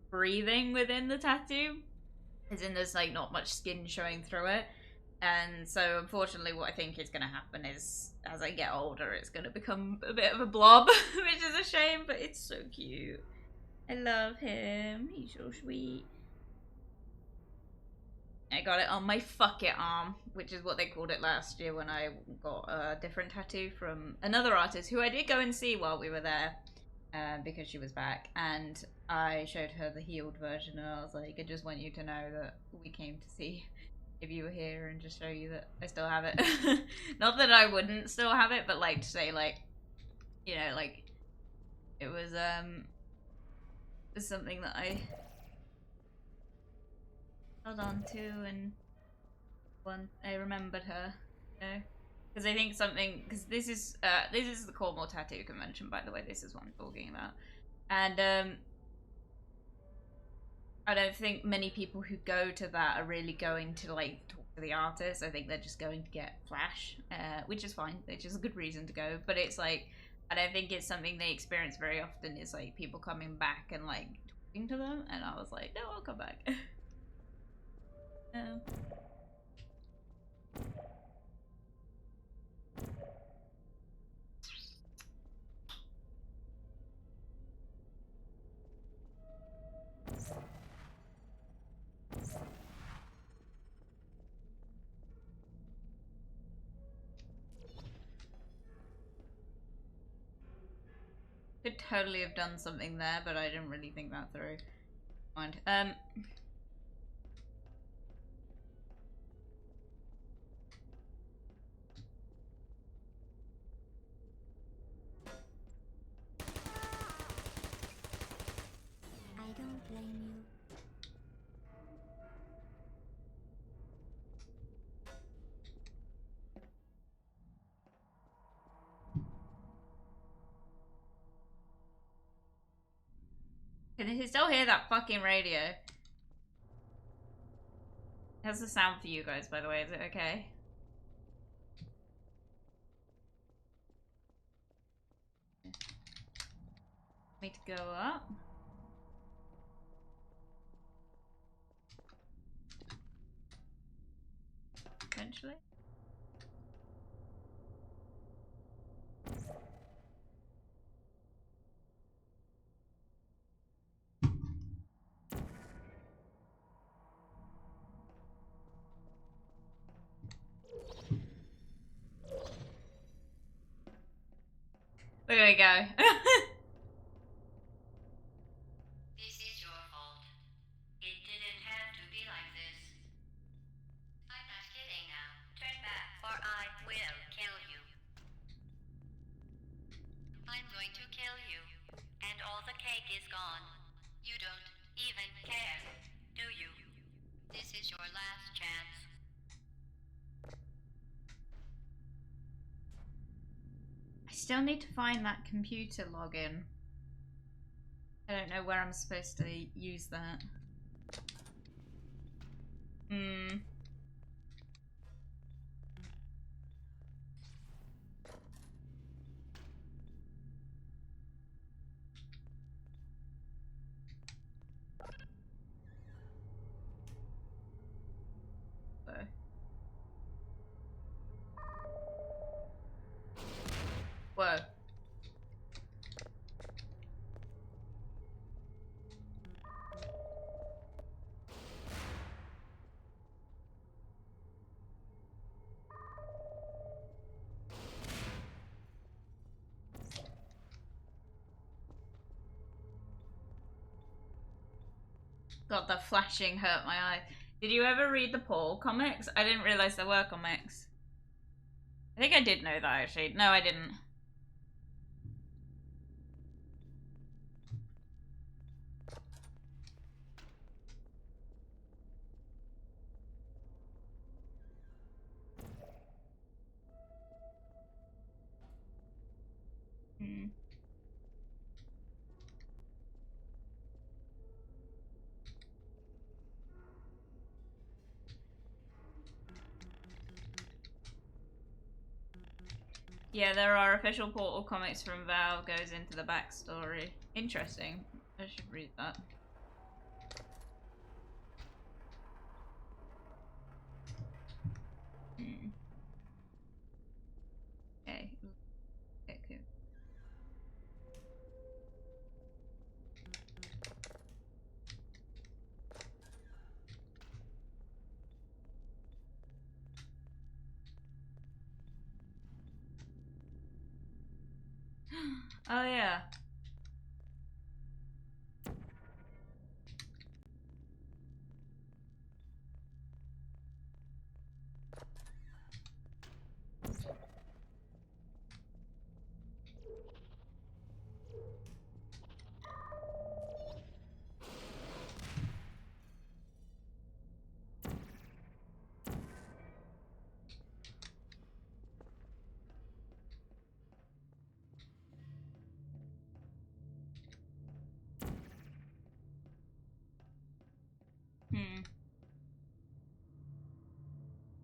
breathing within the tattoo. As in, there's like not much skin showing through it. And so unfortunately what I think is going to happen is, as I get older, it's going to become a bit of a blob, which is a shame, but it's so cute. I love him. He's so sweet. I got it on my fuck it arm, which is what they called it last year when I got a different tattoo from another artist who I did go and see while we were there, because she was back, and I showed her the healed version, and I was like, I just want you to know that we came to see if you were here and just show you that I still have it. Not that I wouldn't still have it, but like to say like, you know, like it was something that I held on to, and I remembered her, you know, because I think something, because this is the Cornwall Tattoo Convention, by the way. This is what I'm talking about, and I don't think many people who go to that are really going to like talk to the artist. I think they're just going to get flash, which is fine, which is a good reason to go. But it's like, I don't think it's something they experience very often. Is like people coming back and like talking to them, and I was like, no, I'll come back. Could totally have done something there, but I didn't really think that through. Mind. I don't blame you. Can you still hear that fucking radio? How's the sound for you guys, by the way? Is it okay? Me to go up. Eventually. There we go. This is your fault. It didn't have to be like this. I'm not kidding now. Turn back, or I will kill you. I'm going to kill you, and all the cake is gone. You don't even care, do you? This is your last chance. I still need to find that computer login. I don't know where I'm supposed to use that. Whoa. God, the flashing hurt my eye. Did you ever read the Paul comics? I didn't realize there were comics. I think I did know that, actually. No, I didn't. Yeah, there are official Portal comics from Valve, goes into the backstory. Interesting. I should read that. Okay. Okay, cool. Oh yeah.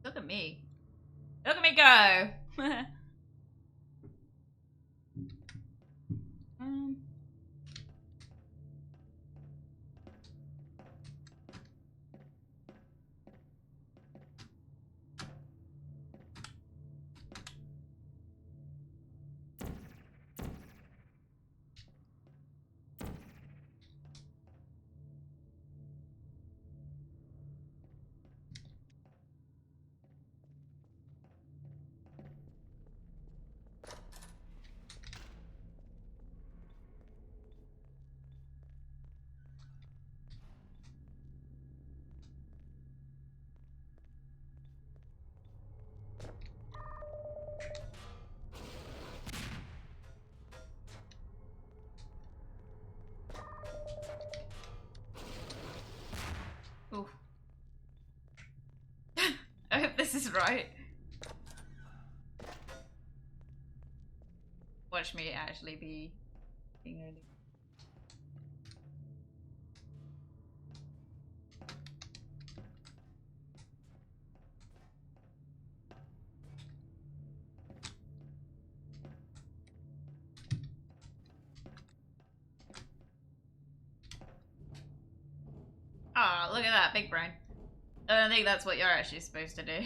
Look at me. Look at me go! this is right. Watch me actually be being really. Ah, oh, look at that, big brain. I don't think that's what you're actually supposed to do.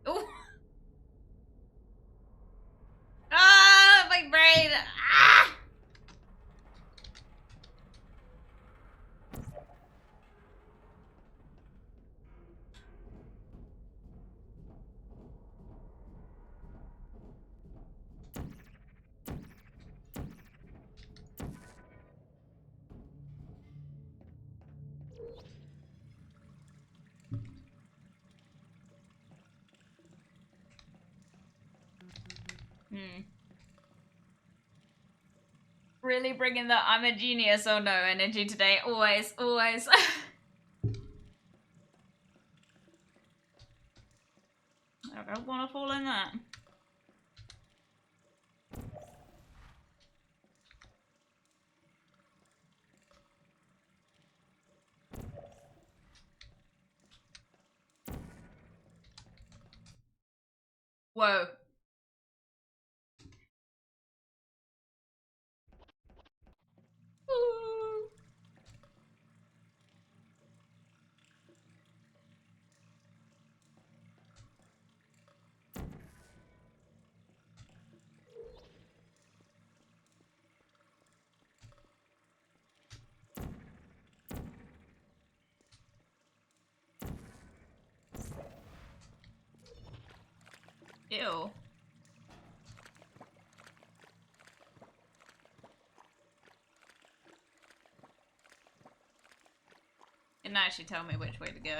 Ooh. Ah, big brain! Ah! Really bringing the I'm a genius or no energy today. Always, always. I don't want to fall in that. Whoa. Ooh. Ew. Didn't actually tell me which way to go.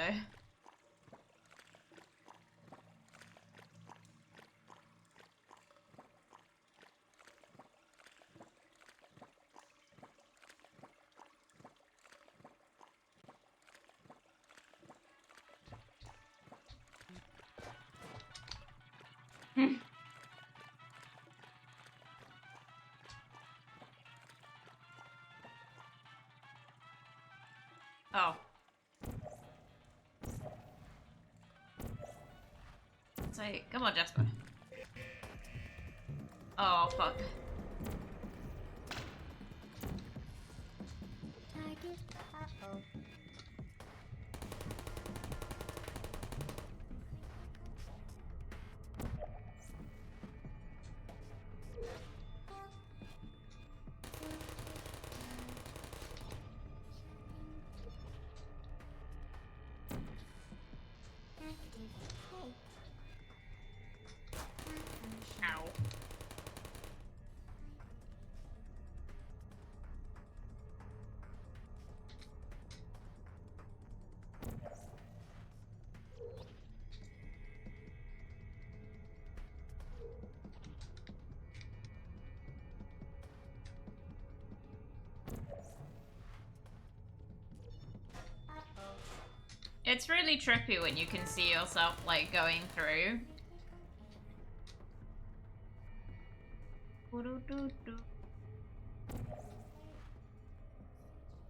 Oh. Say, come on, Jasper. Oh, fuck. Target. Uh-oh. Active. Hey. Ow. It's really trippy when you can see yourself, like, going through.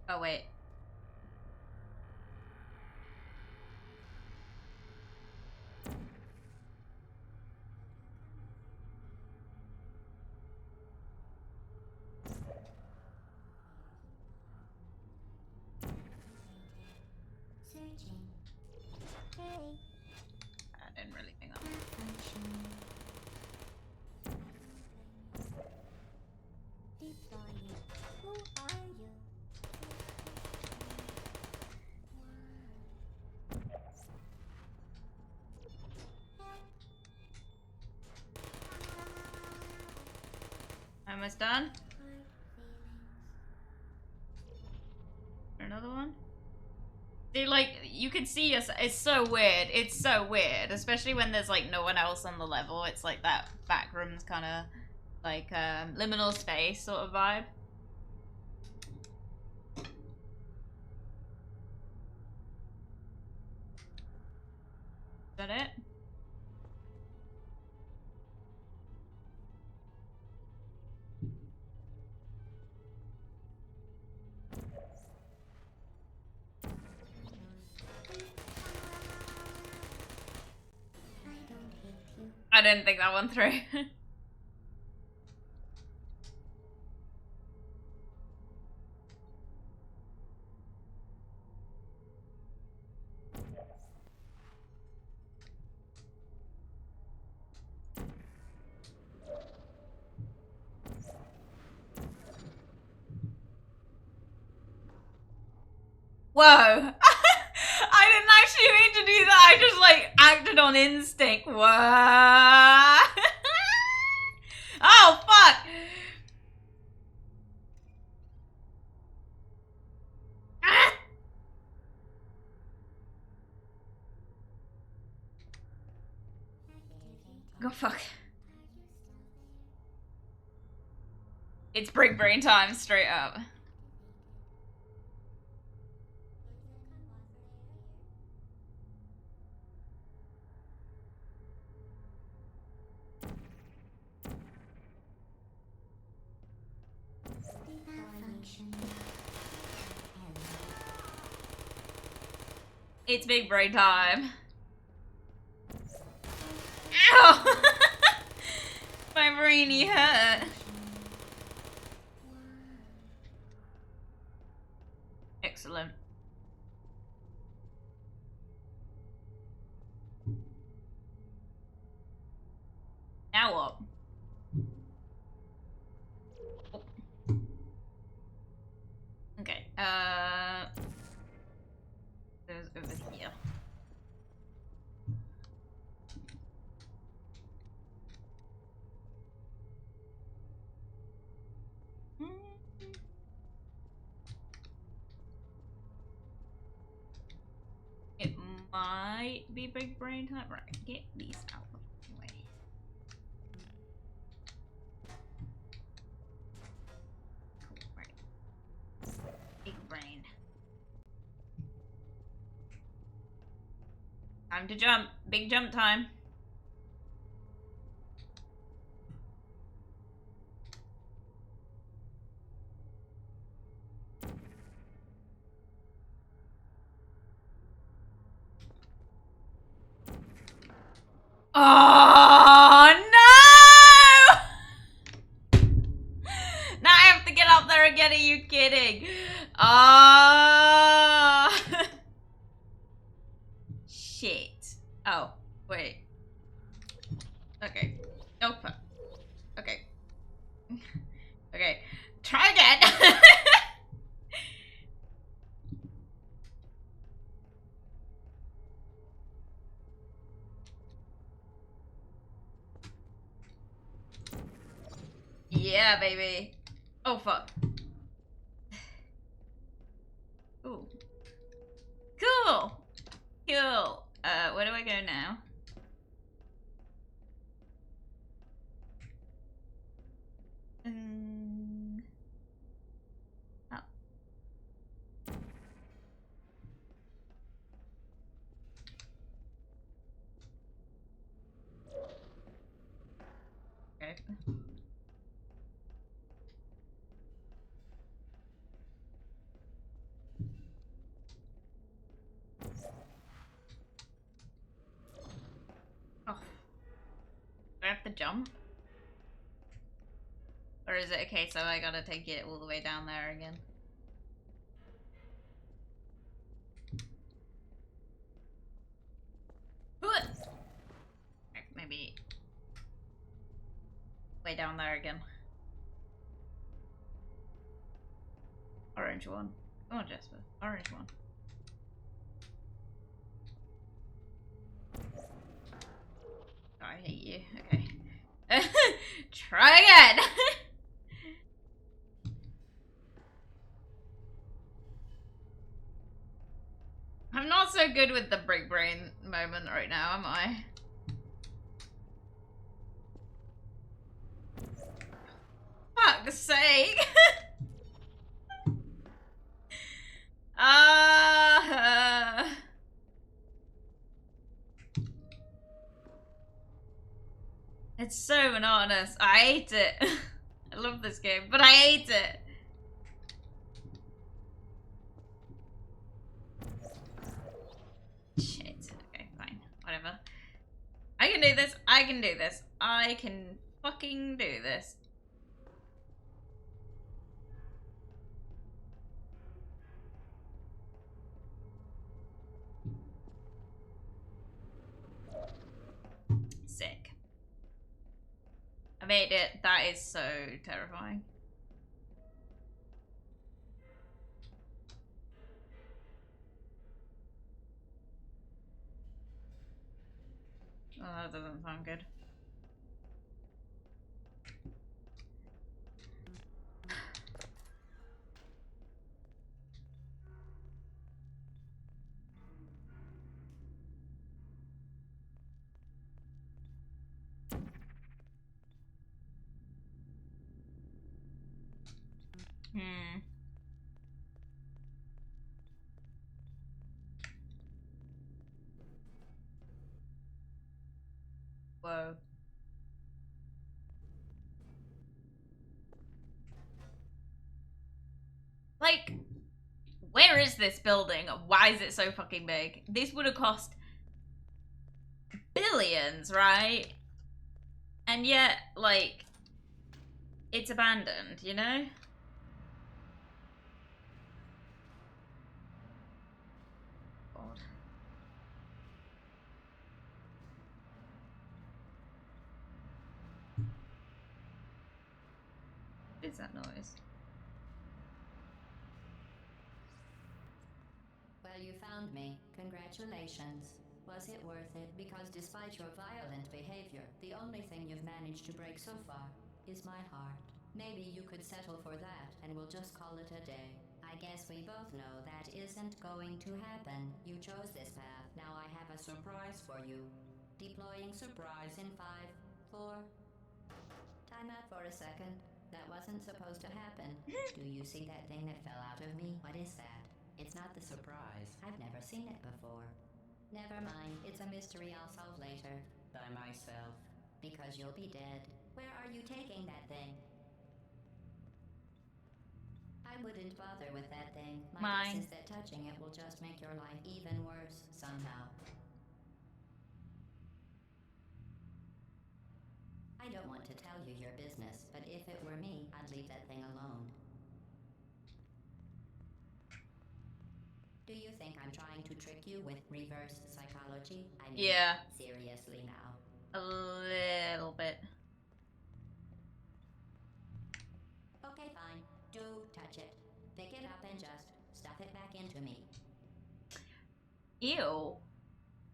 Oh, wait. Searching. Hey. I didn't really think that. Malfunction. Deploying. Who are you? Almost done? My feelings. Another one? like, you can see us. It's so weird. It's so weird, especially when there's like no one else on the level. It's like that back room's kind of like liminal space sort of vibe. Is that it? I didn't think that one through. Whoa! I didn't actually mean to do that. I just like acted on instinct. What? Oh fuck! Ah! Go fuck. It's brick brain time, straight up. It's big brain time. Ow! My brainy hurt. Excellent. Now what? Oh. Okay, there's over here. It might be big brain time. Right, get these out of the way. Cool, right. Big brain. Time to jump. Big jump time. Oh no! Now I have to get up there again. Are you kidding? Shit. Oh, wait. Okay. Oh, fuck. Okay. Okay. Try again. Yeah, baby. Oh, fuck. Ooh. Cool. Cool. Where do I go now? Oh. Okay. Oh. Do I have to jump? Or is it okay, so I gotta take it all the way down there again? Maybe way down there again. Orange one. Come on, Jasper. Orange one. Oh, I hate you. Okay. Try again! not so good with the brick brain moment right now, am I? Fuck's sake. It's so monotonous. I hate it. I love this game, but I hate it. Shit. Okay, fine. Whatever. I can do this. I can do this. I can fucking do this. Sick. I made it. That is so terrifying. Oh, that doesn't sound good. Hmm. Whoa. Like, where is this building? Why is it so fucking big? This would have cost billions, right? And yet, like, it's abandoned, you know? God. What is that noise? Well, you found me. Congratulations. Was it worth it? Because despite your violent behavior, the only thing you've managed to break so far is my heart. Maybe you could settle for that and we'll just call it a day. I guess we both know that isn't going to happen. You chose this path. Now I have a surprise for you. Deploying surprise in 5, 4. Time out for a second. That wasn't supposed to happen. Do you see that thing that fell out of me? What is that? It's not the surprise. I've never seen it before. Never mind. It's a mystery I'll solve later. By myself. Because you'll be dead. Where are you taking that thing? I wouldn't bother with that thing. My guess Mine. is that touching it will just make your life even worse somehow. I don't want to tell you your business, but if it were me, I'd leave that thing alone. Do you think I'm trying to trick you with reverse psychology? I mean, Yeah. seriously now. A little bit. Okay, fine. Do touch it. Pick it up and just stuff it back into me. Ew.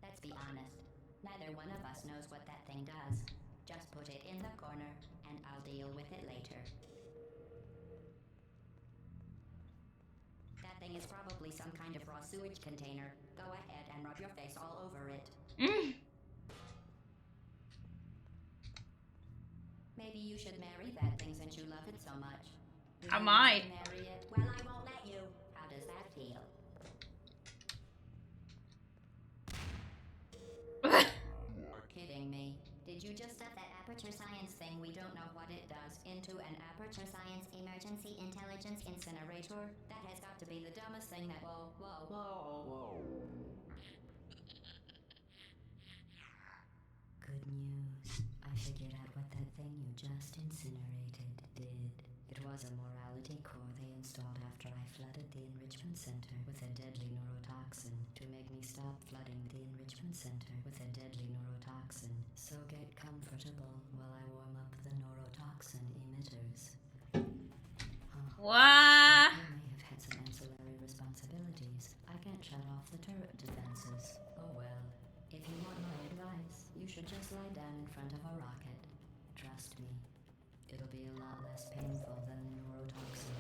Let's be honest. Neither one of us knows what that thing does. Just put it in the corner, and I'll deal with it later. That thing is probably some kind of raw sewage container. Go ahead and rub your face all over it. Maybe you should marry that thing since you love it so much. Do I you might. want to marry it? Well, I won't let you. How does that feel? You're kidding me. Did you just stuff that aperture science thing, we don't know what it does, into an aperture science emergency intelligence incinerator? That has got to be the dumbest thing that. Whoa. Good news. I figured out what that thing you just incinerated did. It was a morality core they installed after I flooded the enrichment center with a deadly neurotoxin to make me stop flooding the enrichment center with a deadly neurotoxin. So get comfortable while I warm up the neurotoxin emitters. What? I may have had some ancillary responsibilities. I can't shut off the turret defenses. Oh well. If you want my advice, you should just lie down in front of a rocket. Trust me. It'll be a lot less painful than the neurotoxin.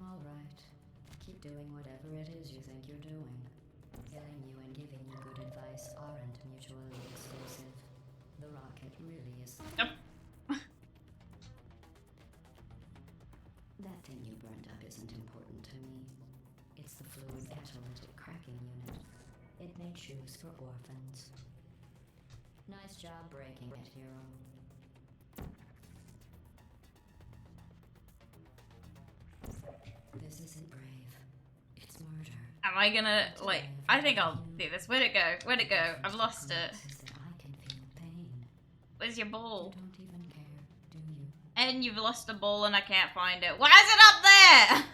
All right. Keep doing whatever it is you think you're doing. Killing you and giving you good advice aren't mutually exclusive. The rocket really is. That thing you burned up isn't important to me. It's the fluid catalytic cracking unit. It made shoes for orphans. Nice job breaking it, hero. This isn't brave. It's murder. Am I gonna, like, I think I'll do this. Where'd it go? Where'd it go? I've lost it. I can feel pain. Where's your ball? You don't even care, do you? And you've lost the ball and I can't find it. Why is it up there?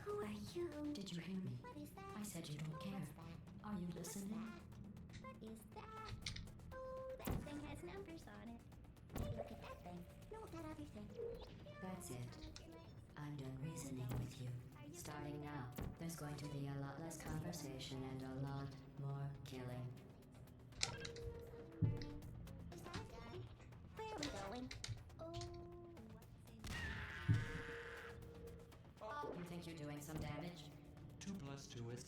Who are you? Did you hear me? What is that? I said you don't care. Are you listening? What is that? Oh, that thing has numbers on it. Hey, look at that thing. No, that other thing. That's it. I'm done reasoning with you. Starting now, there's going to be a lot less conversation and a lot more killing. Is that done? Where are we going? Oh, what's in You think you're doing some damage? 2 + 2 is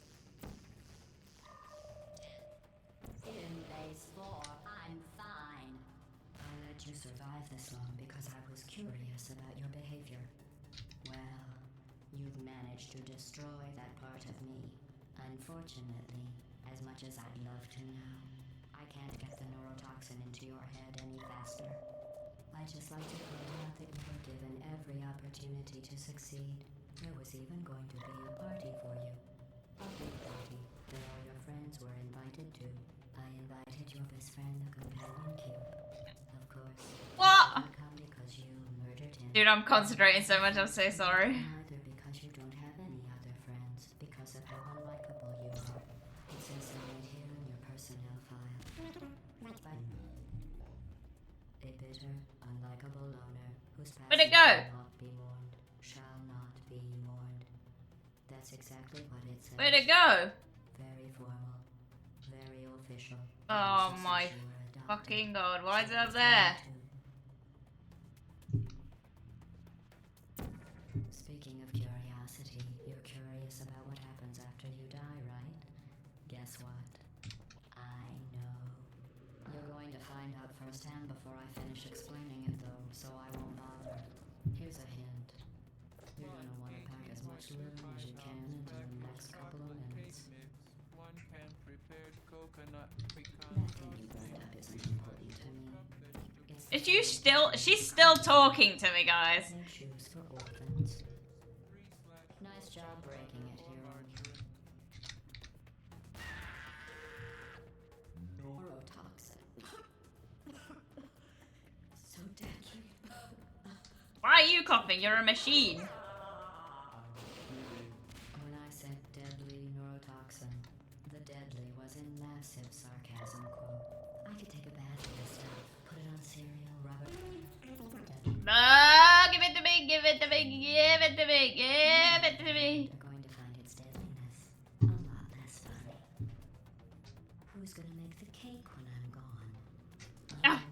In base 4, I'm fine. I let you survive this long because I was curious about your behavior. Well, you've managed to destroy that part of me. Unfortunately, as much as I'd love to now, I can't get the neurotoxin into your head any faster. I'd just like to point out that you were given every opportunity to succeed. There was even going to be a party for you. A big party that all your friends were invited to. I invited your best friend, the companion cube. Of course. What? Didn't come because you murdered him. Dude, I'm concentrating so much, I'm so sorry. Neither because you don't have any other friends, because of how unlikable you are. It says so right here in your personnel file. Fine. A bitter, unlikable loner whose past Where'd it go? shall not be mourned. Shall not be mourned. That's exactly what it says. Where'd it go? Very formal. Very official. Oh It my says you were adopted. fucking god, why is it up there? Speaking of curiosity, you're curious about what happens after you die, right? Guess what? I know. You're going to find out firsthand before I finish explaining it, though, so I won't bother. Here's a hint. You're gonna want to pack as much living as you can into the next couple of minutes. 1 pan prepared coconut pecan. That thing you burned up isn't important to me. It's Is you still, she's still talking to me, guys. make shoes for orphans. Nice job breaking it, hero. Neurotoxin. So deadly. Why are you coughing? You're a machine. When I said deadly neurotoxin, the deadly was in massive sarcasm quote. I could take a bath with this stuff, put it on cereal, rub it. No, give it to me, give it to me, give it to me, give it to me. They're going to find its deadliness a lot less funny. Who's gonna make the cake when I'm gone? Ah.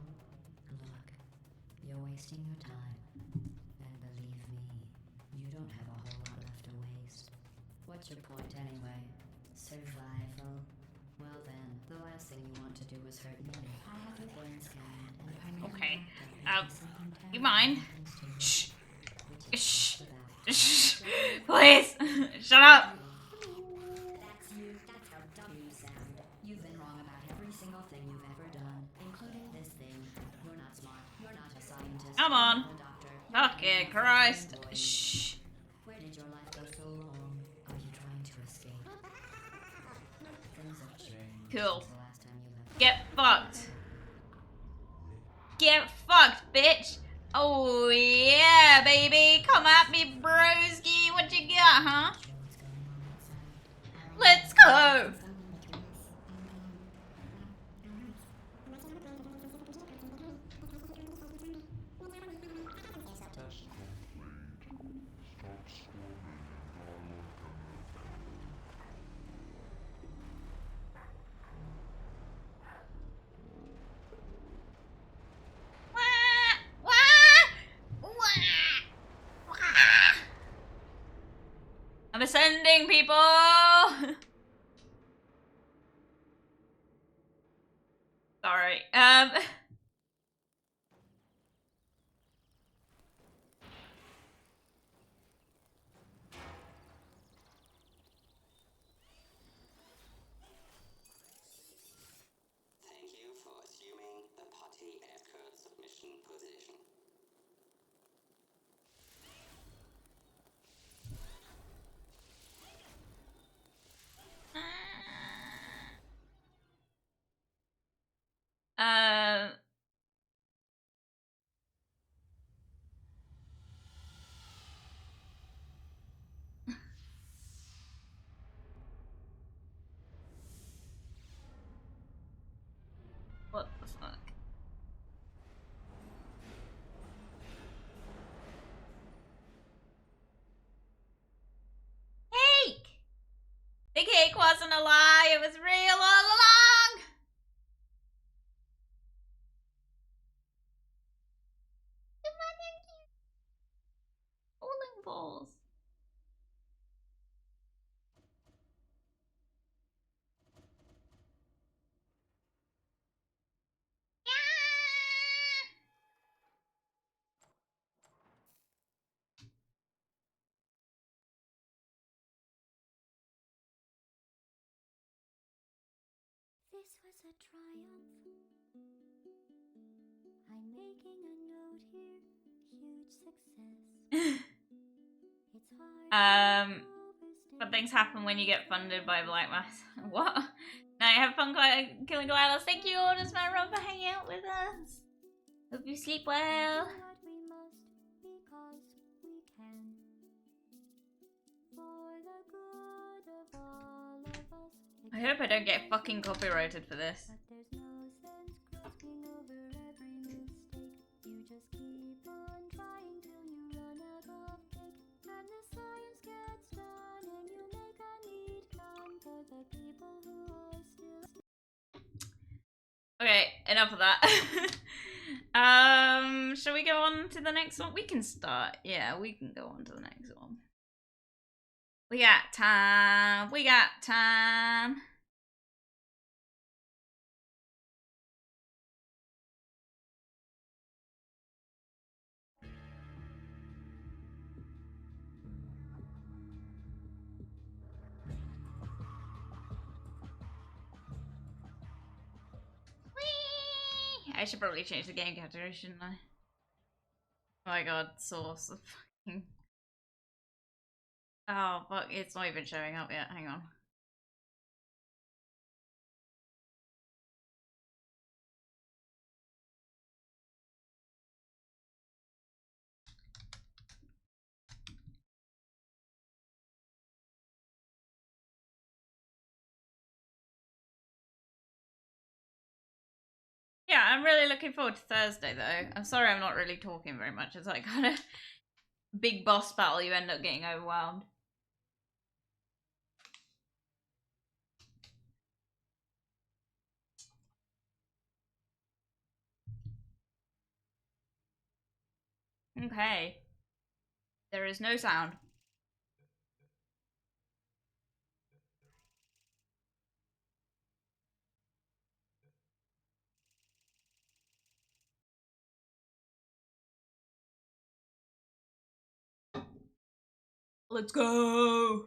Look, you're wasting your time. And believe me, you don't have a whole lot left to waste. What's your point anyway? Survival? Well then, the last thing you want to do is hurt me. I have a brain scan and permanent Okay, lockdown if something you terrible mind? happens to you, Shh, which is shh, just about shh, please, shut up. That's you. That's how dumb you sound. You've been wrong about every single thing you've ever done, including this thing. You're not smart. You're not a scientist. Come on. You're a doctor. Fucking Christ. Shh. Where did your life go so wrong? Are you trying to escape? Things have changed Cool. since the last time you left. Get fucked. Get fucked, bitch. Oh yeah, baby. Come at me, broski. What you got, huh? Sure what's going on outside? Let's go. Wah. ascending, people! Sorry. Thank you for assuming the potty anchor submission position. What the fuck? Cake! The cake wasn't a lie, it was real all along! Bowling balls. This was a triumph. I'm making a note here. Huge success. It's hard. But things happen when you get funded by Black Mass. What? Now you have fun killing gliders. Thank you, Orders Man Rob, for hanging out with us. Hope you sleep well. What we must because we can. For the good of all of us. I hope I don't get fucking copyrighted for this. But there's no sense grasping over every mistake. You just keep on trying till you run out of cake. And the science gets done and you make a neat gun for the people who are still. Okay, enough of that. Shall we go on to the next one? We can start. Yeah, we can go on to the next one. We got time. We got time. Whee! I should probably change the game category, shouldn't I? Oh my god, source of fucking... Oh fuck, it's not even showing up yet. Hang on. Yeah, I'm really looking forward to Thursday though. I'm sorry I'm not really talking very much. It's like kind of big boss battle, you end up getting overwhelmed. Okay. There is no sound. Let's go!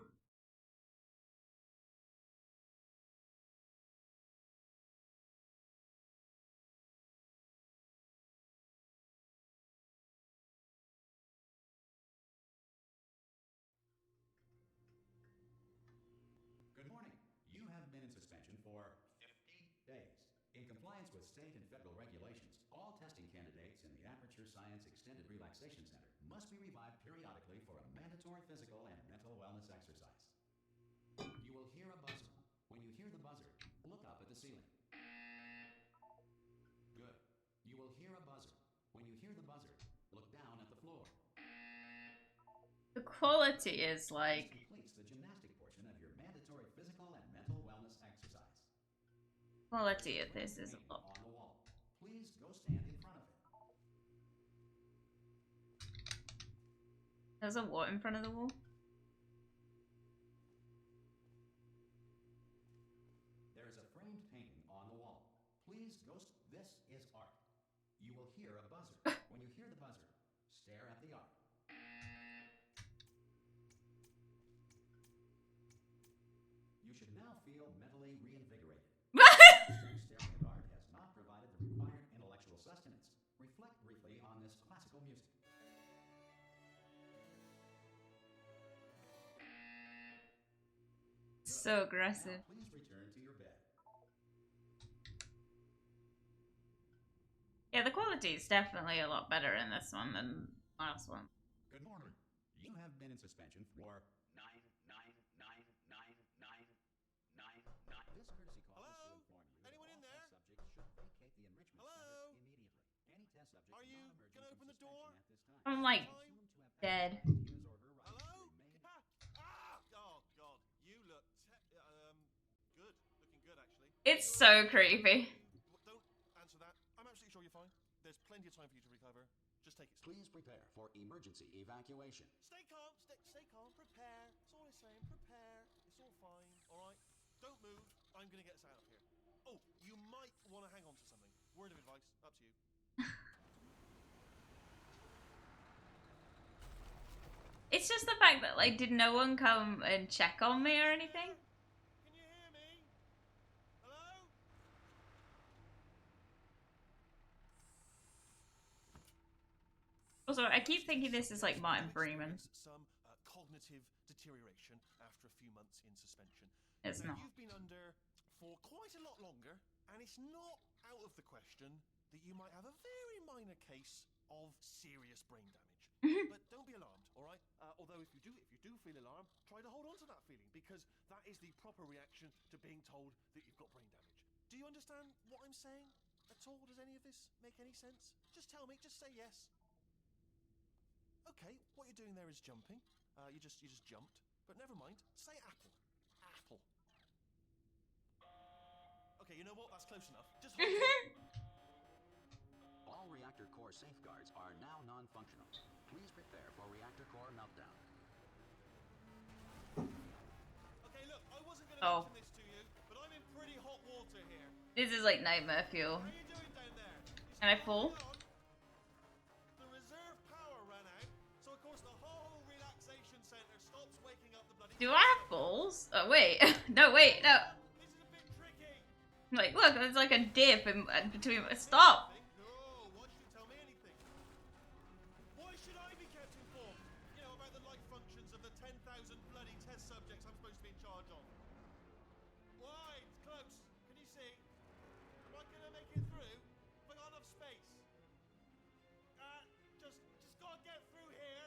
Good morning. You have been in suspension for 50 days. In compliance with state and federal regulations, all testing candidates in the Aperture Science Extended Relaxation Center must be revived periodically for a mandatory physical and mental wellness exercise. You will hear a buzzer. When you hear the buzzer, look up at the ceiling. Good. You will hear a buzzer. When you hear the buzzer, look down at the floor. The quality is like... This completes the gymnastic portion of your mandatory physical and mental wellness exercise. Quality of this is a lot. On the wall. Please go stand in front of it. There's a what in front of the wall? hear a buzzer. When you hear the buzzer, stare at the art. You should now feel mentally reinvigorated. Staring at art has not provided the required intellectual sustenance. Reflect briefly on this classical music. So aggressive. Now, please return to your bed. Yeah, the quality is definitely a lot better in this one than last one. Good morning. You have been in suspension for 9999999. This courtesy call is to inform you that Anyone in all there? test subjects should vacate the enrichment Hello? center immediately. Any test subject Are you not gonna emerging open from the door? suspension at this time I'm like is assumed to have dead. exercised his or her right Hello? to remain. Oh God, you look good. Looking good actually. It's so creepy. Don't answer that. I'm absolutely sure you're fine. There's plenty of time for you to recover. Just take it. Please prepare for emergency evacuation. Stay calm. Stay calm. Prepare. That's all I'm saying. Prepare. It's all fine. All right. Don't move. I'm gonna get us out of here. Oh, you might want to hang on to something. Word of advice. Up to you. It's just the fact that, like, did no one come and check on me or anything? Can you hear me? Hello? Also, I keep thinking this is like Martin Freeman. Some cognitive deterioration after a few months in suspension. It's Now, not. you've been under for quite a lot longer, and it's not out of the question that you might have a very minor case of serious brain damage. But don't be alarmed, all right? Although if you do feel alarmed, try to hold on to that feeling, because that is the proper reaction to being told that you've got brain damage. Do you understand what I'm saying at all? Does any of this make any sense? Just tell me. Just say yes. Okay, what you're doing there is jumping. You just jumped. But never mind. Say apple. Apple. Okay, you know what? That's close enough. Just hold on. All reactor core safeguards are now non-functional. Please prepare for reactor core meltdown. Okay, look, I wasn't going to Oh. mention this to you, but I'm in pretty hot water here. This is like nightmare fuel. How you doing down there? You Can I still fall? holding on? The reserve power ran out, so of course the whole relaxation center stops waking up the bloody... Do I have balls? Oh, wait. No, wait, no. This is a bit tricky. Like, look, there's like a dip in between. Stop! No, why should you tell me anything? Why should I be kept informed? You know, about the life functions of the 10,000 bloody test subjects I'm supposed to be in charge of. Why? It's close. Can you see? Am I gonna make it through? Have I got enough space? Just gotta get through here.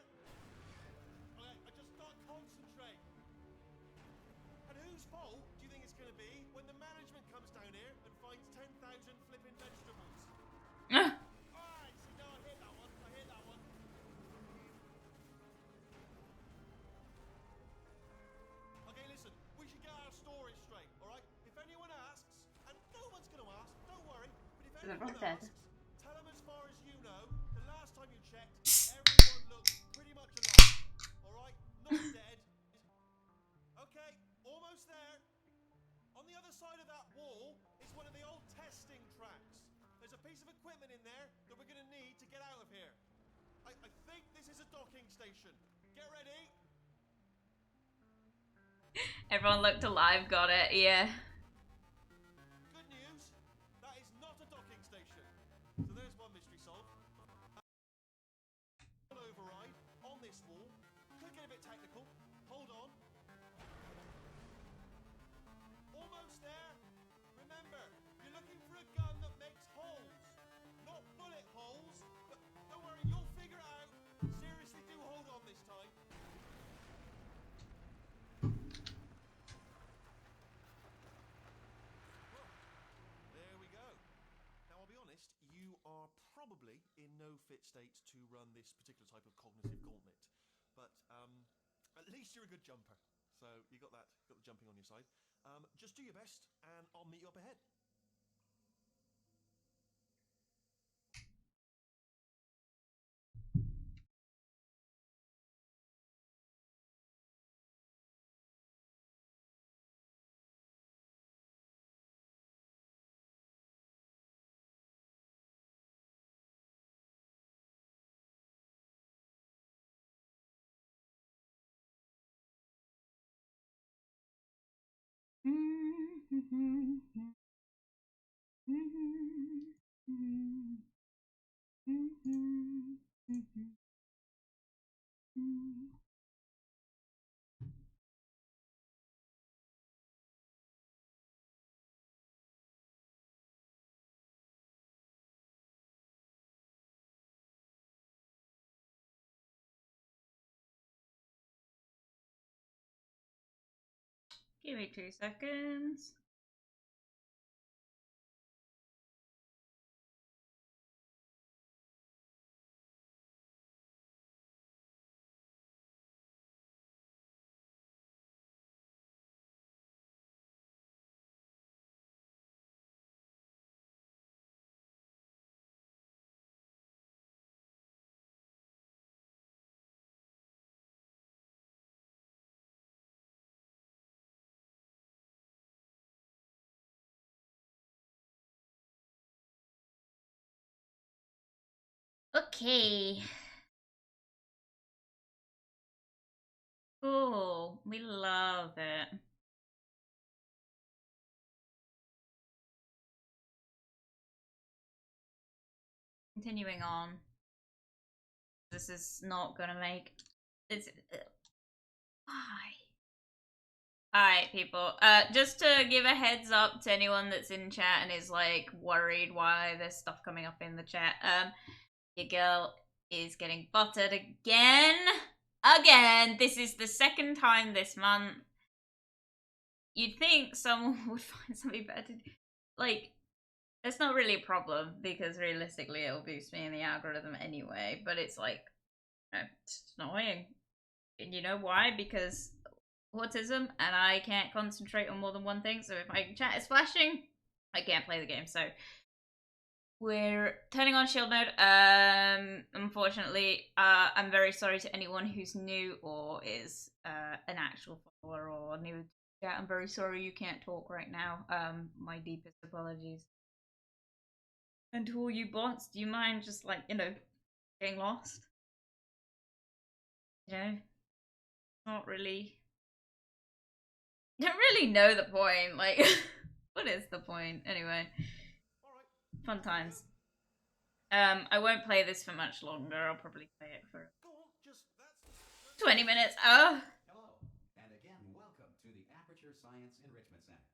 Okay, I just gotta concentrate. And whose fault do you think it's gonna be when the management comes down here and finds 10,000 flipping vegetables? Alright, see, no, I hit that one. Okay, listen, we should get our story straight, alright? If anyone asks, and no one's gonna ask, don't worry, but if anyone asks, tell them as far as you know, the last time you checked, everyone looked pretty much alive, alright? Not dead. Okay, almost there. On the other side of that wall is one of the old testing tracks. There's a piece of equipment in there that we're gonna need to get out of here. I think this is a docking station. Get ready. Everyone looked alive, got it, yeah. Good news, that is not a docking station. So there's one mystery solved. Override on this wall. Could get a bit technical. Hold on. Almost there. Remember, you're looking for a gun that makes holes. Not bullet holes, but don't worry, you'll figure it out. Seriously, do hold on this time. Well, there we go. Now, I'll be honest, you are probably in no fit state to run this particular type of cognitive gauntlet. But at least you're a good jumper. So you got the jumping on your side. Just do your best, and I'll meet you up ahead. Give me 2 seconds. Okay. Cool. We love it. Continuing on. This is not gonna make this. Why? Alright, people. Just to give a heads up to anyone that's in chat and is like worried why there's stuff coming up in the chat. Your girl is getting buttered again. Again. This is the second time this month. You'd think someone would find something better to do. Like, it's not really a problem because realistically it'll boost me in the algorithm anyway, but it's like, it's annoying. And you know why? Because autism and I can't concentrate on more than one thing, so if my chat is flashing, I can't play the game. So we're turning on shield mode. Unfortunately, I'm very sorry to anyone who's new or is an actual follower or new to chat. I'm very sorry you can't talk right now. My deepest apologies. And to all you bots, do you mind just like, getting lost? Not really. Don't really know the point. Like, what is the point? Anyway, fun times. I won't play this for much longer. I'll probably play it for 20 minutes. Oh. Hello, and again, welcome to the Aperture Science Enrichment Center.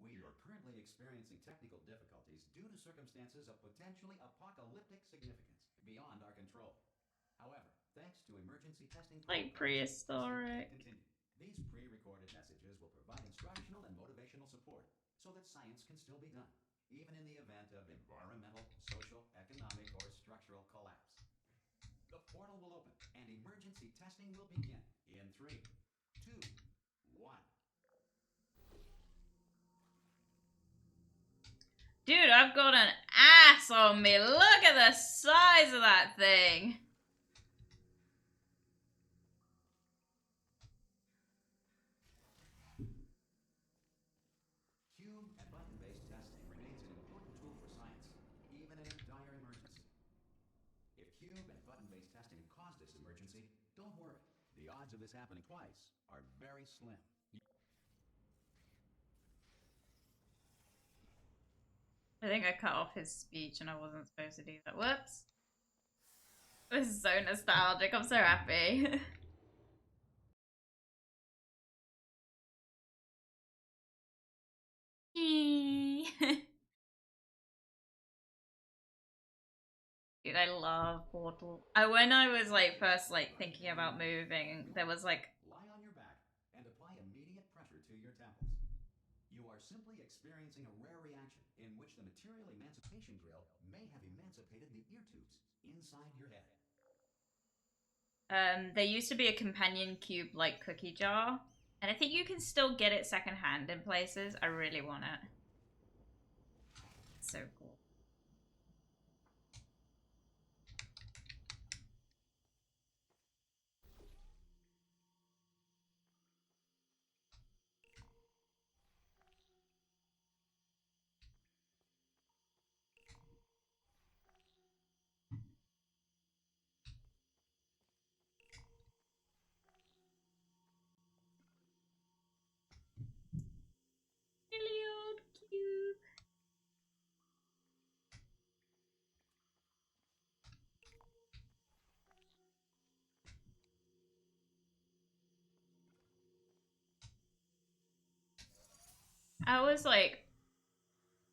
We are currently experiencing technical difficulties due to circumstances of potentially apocalyptic significance beyond our control. However, thanks to emergency testing Like protocols, testing prehistoric. can continue. These pre-recorded messages will provide instructional and motivational support so that science can still be done, even in the event of environmental, social, economic, or structural collapse. The portal will open and emergency testing will begin in 3, 2, 1. Dude, I've got an ass on me. Look at the size of that thing. Cube and button-based testing remains an important tool for science, even in a dire emergency. If cube and button-based testing caused this emergency, don't worry. The odds of this happening twice are very slim. I think I cut off his speech and I wasn't supposed to do that. Whoops. This is so nostalgic. I'm so happy. Dude, I love Portal. When I was like first like thinking about moving, there was like Lie on your back and apply immediate pressure to your temples. You are simply experiencing a rare reaction in which the material emancipation drill may have emancipated the ear tubes inside your head. there used to be a companion cube like cookie jar, and I think you can still get it secondhand in places. I really want it. It's so cool. I was like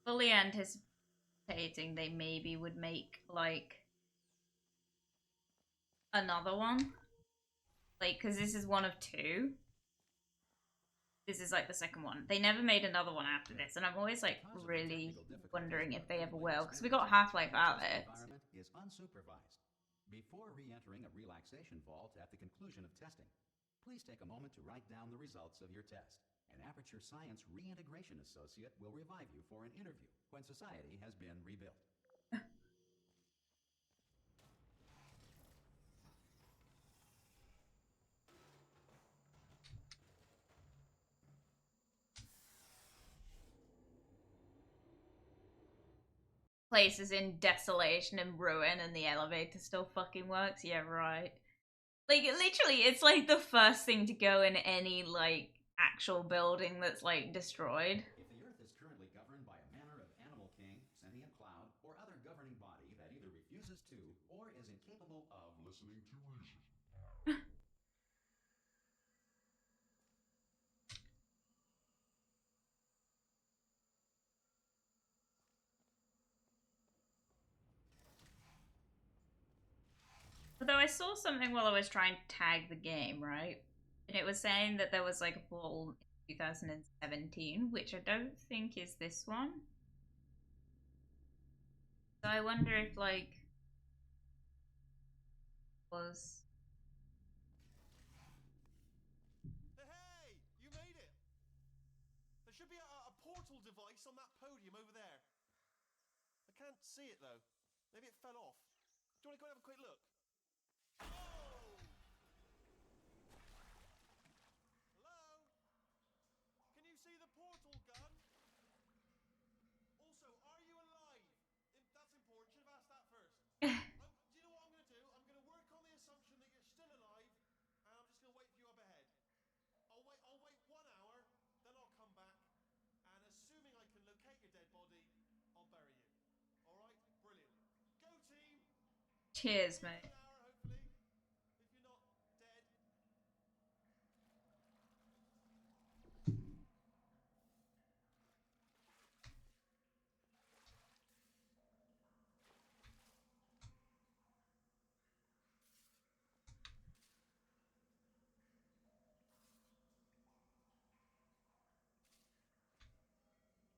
fully anticipating they maybe would make like another one. Like, because this is one of two. This is like the second one. They never made another one after this, and I'm always like really wondering if they ever will, because we got Half-Life Alyx. Environment is unsupervised. Before re-entering a relaxation vault at the conclusion of testing, please take a moment to write down the results of your test. An Aperture Science Reintegration Associate will revive you for an interview when society has been rebuilt. Place is in desolation and ruin, and the elevator still fucking works. Yeah, right. Like, literally, it's like the first thing to go in any, like, actual building that's, like, destroyed. If the Earth is currently governed by a manner of animal king, sentient cloud, or other governing body that either refuses to or is incapable of listening to reason. Although I saw something while I was trying to tag the game, right? And it was saying that there was, like, a portal in 2017, which I don't think is this one. So I wonder if, like, was... Hey, you made it! There should be a portal device on that podium over there. I can't see it though. Maybe it fell off. Do you want to go and have a quick look? Oh! Hello? Can you see the portal gun? Also, are you alive? That's important. Should have asked that first. Do you know what I'm going to do? I'm going to work on the assumption that you're still alive, and I'm just going to wait for you up ahead. I'll wait 1 hour, then I'll come back, and assuming I can locate your dead body, I'll bury you. All right? Brilliant. Go team! Cheers, mate. An hour, hopefully, if you're not dead.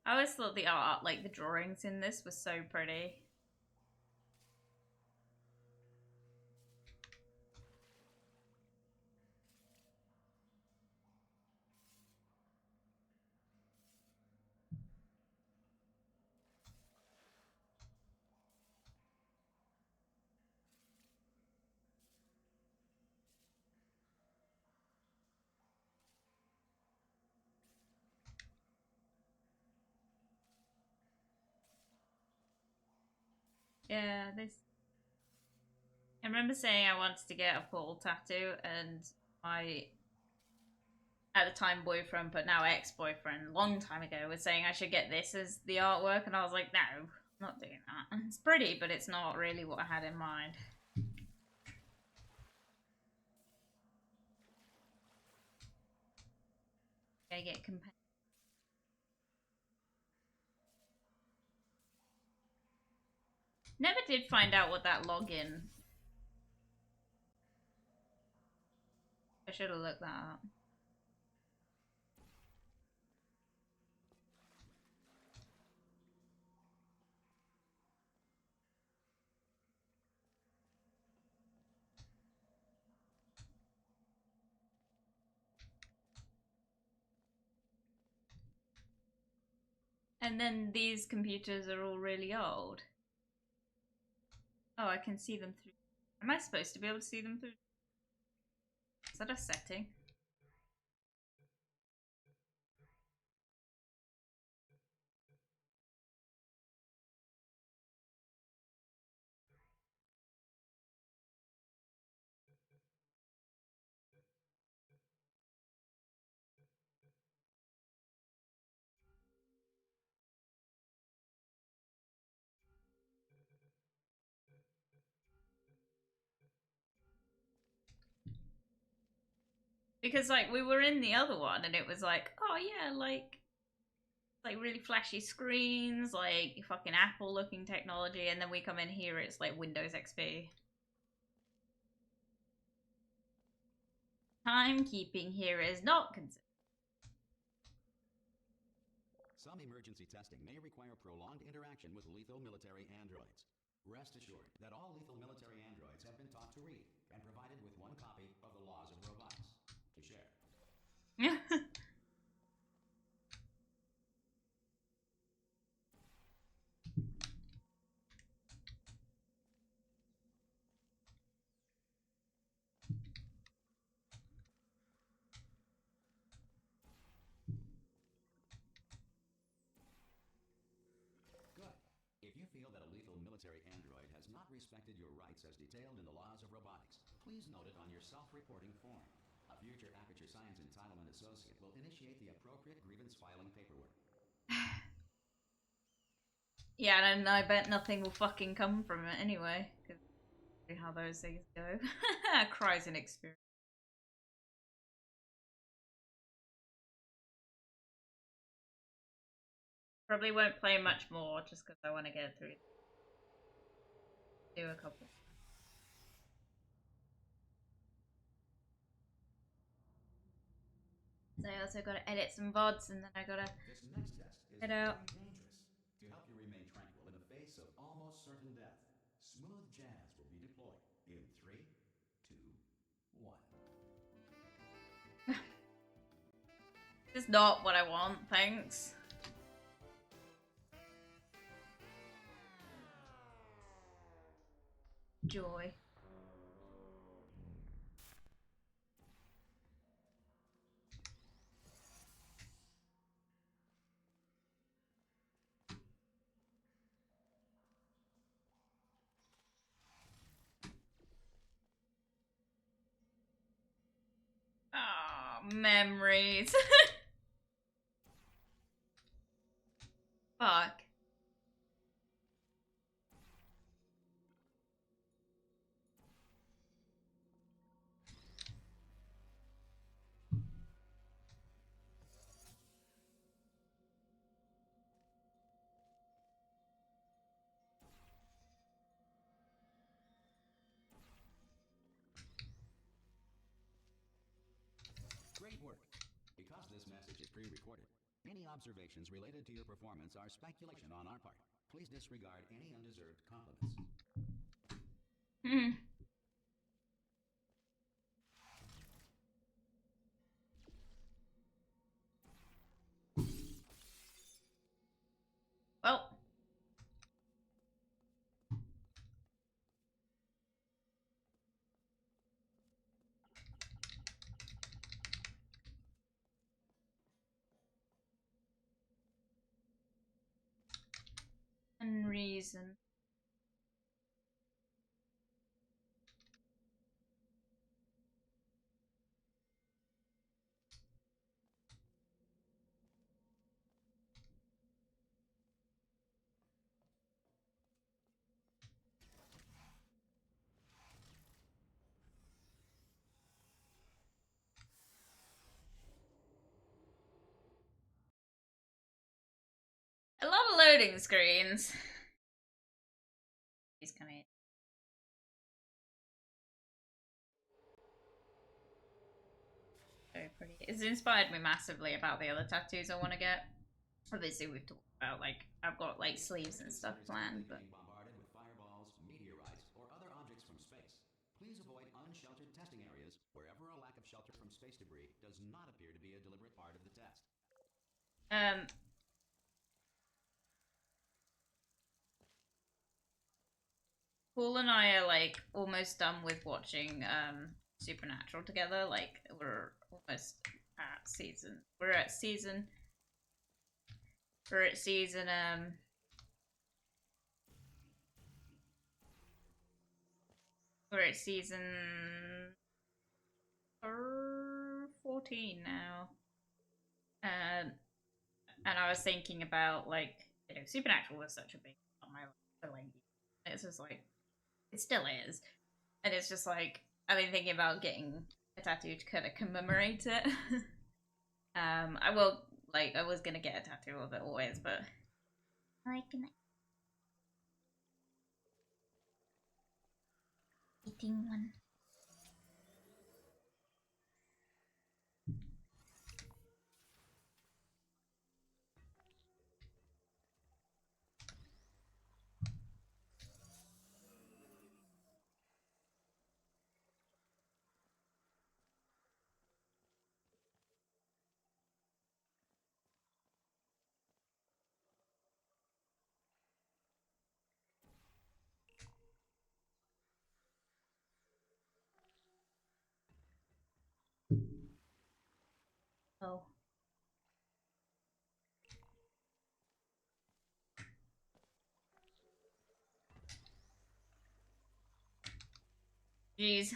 I always thought the art, like the drawings in this, was so pretty. Yeah, this. I remember saying I wanted to get a portal tattoo, and my at the time boyfriend, but now ex-boyfriend, long time ago, was saying I should get this as the artwork, and I was like, no, I'm not doing that. It's pretty, but it's not really what I had in mind. I get compared. Never did find out what that login. I should have looked that up. And then these computers are all really old. Oh, I can see them through. Am I supposed to be able to see them through? Is that a setting? Because, like, we were in the other one and it was like, oh yeah, like, like really flashy screens, like fucking Apple looking technology, and then we come in here, it's like Windows XP. Timekeeping here is not considered. Some emergency testing may require prolonged interaction with lethal military androids. Rest assured that all lethal military androids have been taught to read and provided with one copy of the Laws of Robotics to share. Good. If you feel that a lethal military android has not respected your rights as detailed in the Laws of Robotics, please note it on your self-reporting form. A future Aperture Science Entitlement Associate will initiate the appropriate grievance filing paperwork. Yeah, and I bet nothing will fucking come from it anyway. Because how those things go. Cries in experience. Probably won't play much more just because I want to get through. Do a couple. So I also gotta edit some VODs and then I gotta This next test is head very out. dangerous. To help you remain tranquil in the face of almost certain death, smooth jazz will be deployed in 3, 2, 1. This is not what I want, thanks. Joy. Oh, memories. Fuck. Great work. Because this message is pre-recorded, any observations related to your performance are speculation on our part. Please disregard any undeserved compliments. Well. And reason. A lot of loading screens. He's coming in. Very pretty. It's inspired me massively about the other tattoos I want to get. Obviously, we've talked about, like, I've got, like, sleeves and stuff planned, but... Being bombarded with fireballs, meteorites, or other objects from space. Please avoid unsheltered testing areas wherever a lack of shelter from space debris does not appear to be a deliberate part of the test. Paul and I are, like, almost done with watching Supernatural together. Like, we're almost at season... We're at season... We're at season 14 now. And I was thinking about, like, you know, Supernatural was such a big part of my life for, like, it's just like, it still is. And it's just like, I've been thinking about getting a tattoo to kind of commemorate it. I will Like, I was gonna get a tattoo of it always, but I like eating one. Oh. Jeez.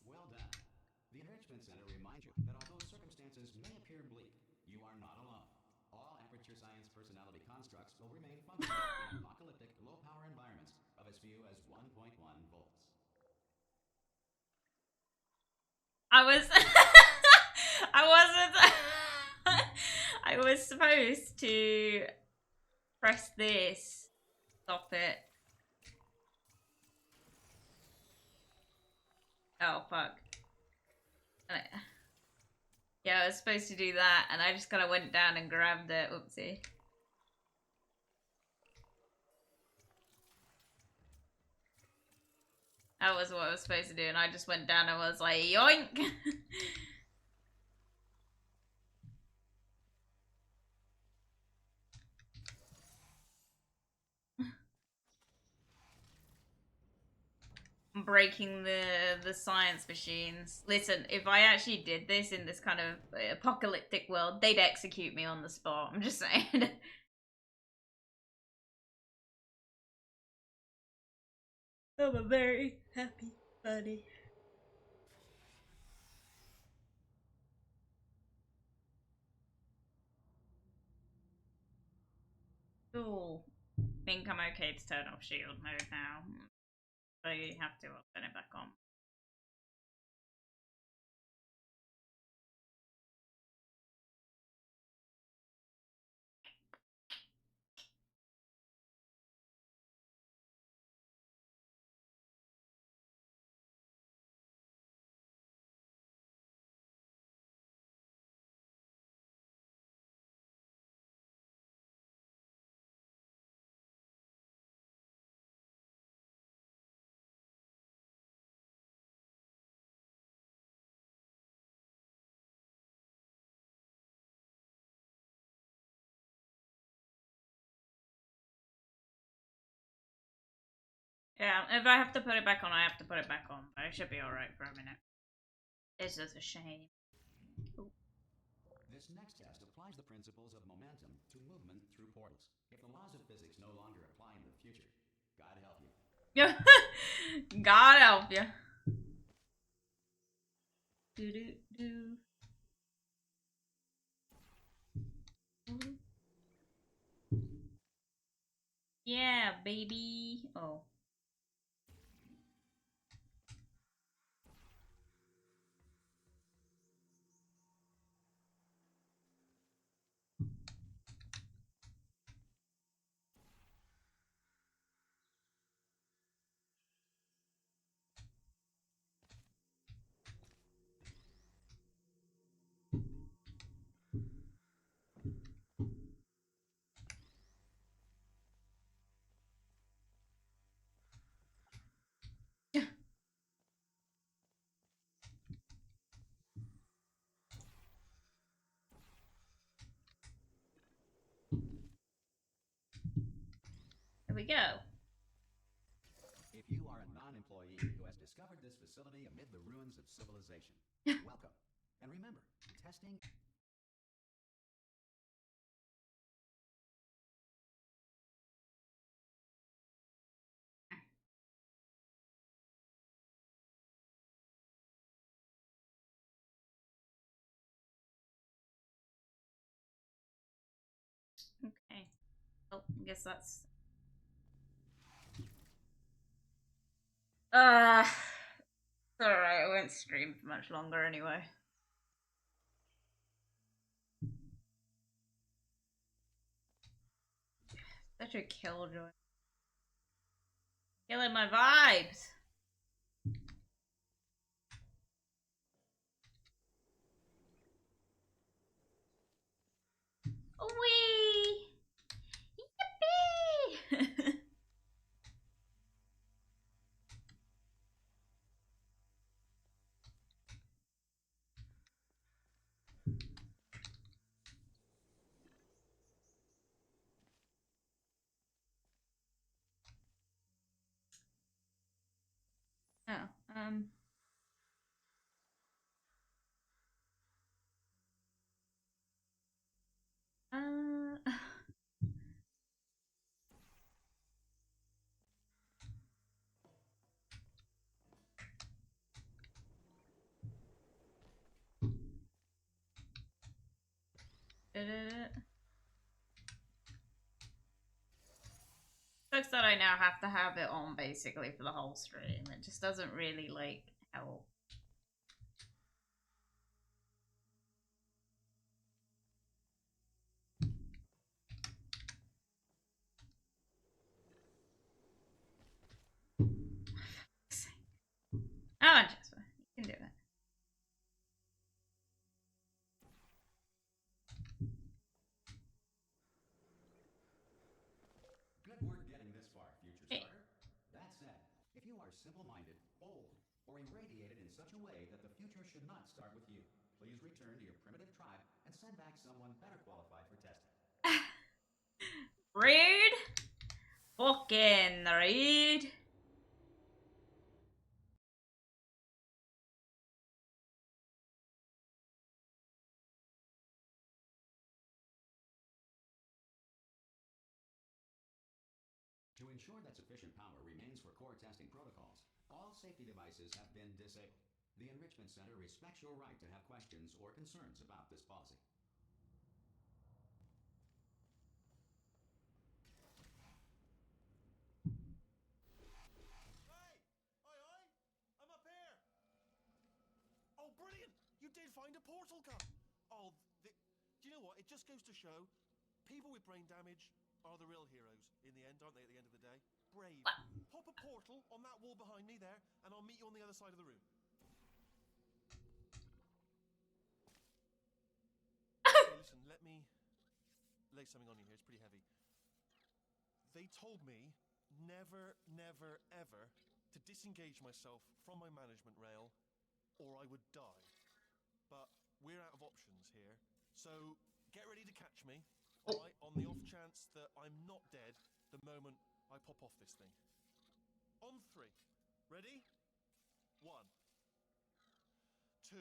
Well done. The Enrichment Center reminds you that although circumstances may appear bleak, you are not alone. All Aperture Science personality constructs will remain functional in apocalyptic, low-power environments of as few as 1.1 volts. I was I wasn't I was supposed to press this. Stop it. Oh fuck. Yeah, I was supposed to do that and I just kinda went down and grabbed it. Oopsie. That was what I was supposed to do and I just went down and was like, yoink! Breaking the science machines. Listen, if I actually did this in this kind of apocalyptic world, they'd execute me on the spot. I'm just saying. I'm a very happy bunny. Cool. Think I'm okay to turn off shield mode now. So you have to, I'll turn it back on. Yeah, if I have to put it back on, I have to put it back on. But I should be alright for a minute. It's just a shame. This next test applies the principles of momentum to movement through portals. If the laws of physics no longer apply in the future, God help you. God help you. Do do do. Yeah, baby. Oh. Here we go. If you are a non-employee who has discovered this facility amid the ruins of civilization, welcome. And remember, testing... Okay. Oh, I guess that's... Alright, I went won't stream for much longer anyway. Such a killjoy. Killing my vibes. Wee! Yippee! Oh, Sucks that I now have to have it on basically for the whole stream. It just doesn't really like help. Oh, Jasper, you can do it. Good work getting this far, future starter. That said, if you are simple-minded, old, or irradiated in such a way that the future should not start with you, please return to your primitive tribe and send back someone better qualified for testing. Rude. Fucking rude. To ensure that sufficient power remains for core testing protocols, all safety devices have been disabled. The Enrichment Center respects your right to have questions or concerns about this policy. Hey! Aye, I'm up here! Oh, brilliant! You did find a portal gun! Oh, do you know what? It just goes to show, people with brain damage are the real heroes in the end, aren't they, at the end of the day? Brave. Pop a portal on that wall behind me there, and I'll meet you on the other side of the room. Okay, listen, let me lay something on you here. It's pretty heavy. They told me never, never, ever to disengage myself from my management rail, or I would die. But we're out of options here, so get ready to catch me, alright, on the off chance that I'm not dead the moment I pop off this thing. On 3. Ready? 1, 2,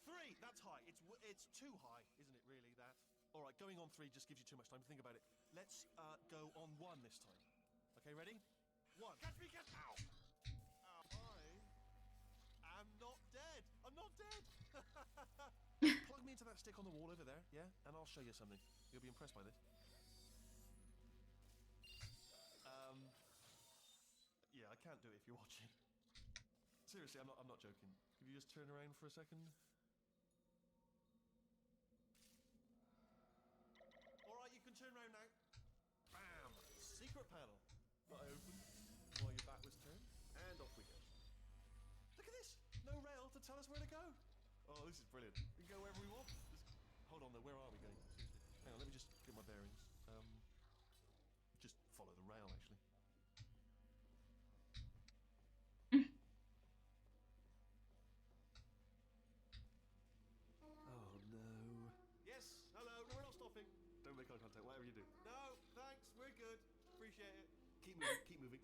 3. That's high. It's too high, isn't it, really, that? Alright, going on 3 just gives you too much time to think about it. Let's go on 1 this time. Okay, ready? 1. Catch me, catch me! Ow! I'm not dead! I'm not dead! Plug me into that stick on the wall over there, yeah? And I'll show you something. You'll be impressed by this. Yeah, I can't do it if you're watching. Seriously, I'm not joking. Could you just turn around for a second? Alright, you can turn around now. Bam! Secret panel. That I opened while your back was turned. And off we go. Look at this! No rail to tell us where to go. Oh, this is brilliant. We can go wherever we want. Hold on though, where are we going? Hang on, let me just get my bearings. Just follow the rail, actually. Oh no. Yes, hello, no, we're not stopping. Don't make eye contact, whatever you do. No, thanks, we're good. Appreciate it. Keep moving, keep moving.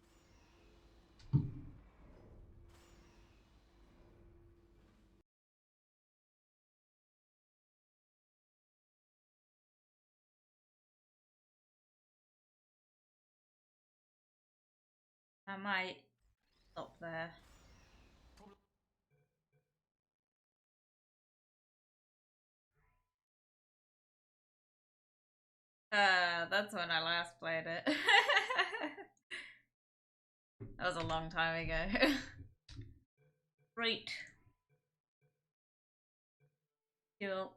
I might stop there. That's when I last played it. That was a long time ago. Right. Cool.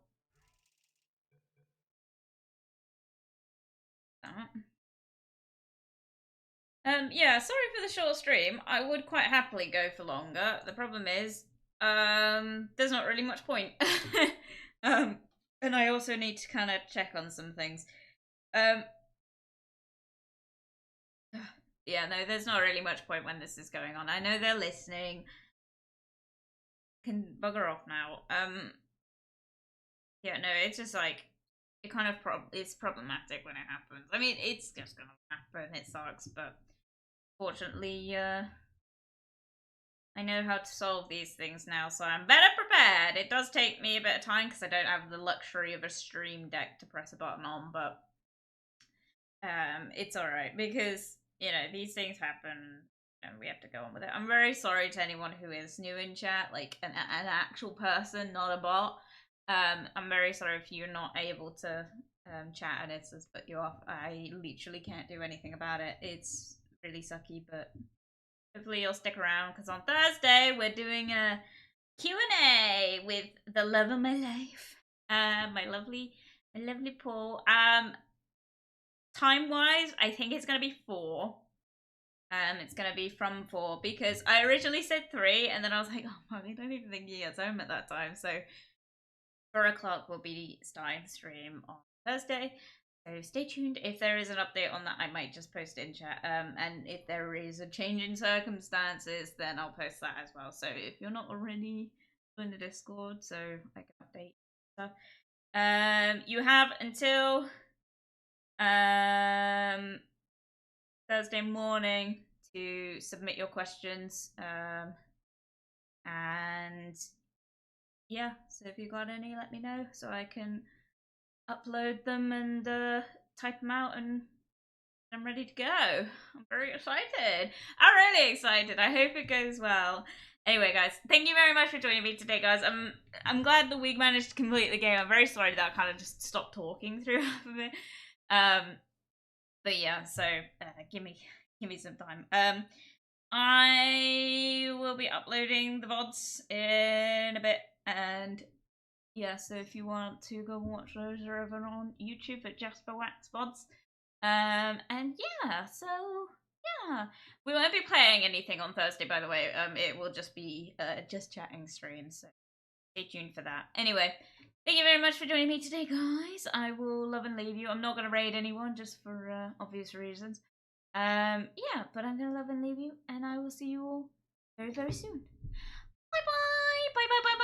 Yeah, sorry for the short stream. I would quite happily go for longer. The problem is, there's not really much point. And I also need to kind of check on some things. Yeah, no, there's not really much point when this is going on. I know they're listening. Can bugger off now. Yeah, no, it's just like it kind of it's problematic when it happens. I mean, it's just gonna happen. It sucks, but fortunately, I know how to solve these things now, so I'm better prepared. It does take me a bit of time because I don't have the luxury of a stream deck to press a button on, but it's alright because, you know, these things happen and we have to go on with it. I'm very sorry to anyone who is new in chat, like an actual person, not a bot. I'm very sorry if you're not able to chat and it's just put you off. I literally can't do anything about it. It's really sucky, but hopefully you'll stick around because on Thursday we're doing a Q&A with the love of my life, my lovely Paul. Time-wise, I think it's gonna be 4. It's gonna be from 4 because I originally said 3, and then I was like, oh, I don't even think he gets home at that time. So 4 o'clock will be starting the stream on Thursday. So stay tuned. If there is an update on that, I might just post it in chat. And if there is a change in circumstances, then I'll post that as well. So if you're not already in the Discord, so I can update stuff. You have until Thursday morning to submit your questions. And yeah, so if you got any, let me know so I can upload them and type them out, and I'm ready to go. I'm very excited. I'm really excited. I hope it goes well. Anyway, guys, thank you very much for joining me today, guys. I'm glad that we managed to complete the game. I'm very sorry that I kind of just stopped talking through half of it. But yeah, so give me some time. I will be uploading the VODs in a bit, and yeah, so if you want to go and watch those, they're over on YouTube at JasperWackx VODs. And yeah, so yeah, we won't be playing anything on Thursday, by the way. It will just be just chatting streams, so stay tuned for that. Anyway, thank you very much for joining me today, guys. I will love and leave you. I'm not gonna raid anyone just for obvious reasons. Yeah, but I'm gonna love and leave you, and I will see you all very, very soon. Bye bye! Bye bye bye bye!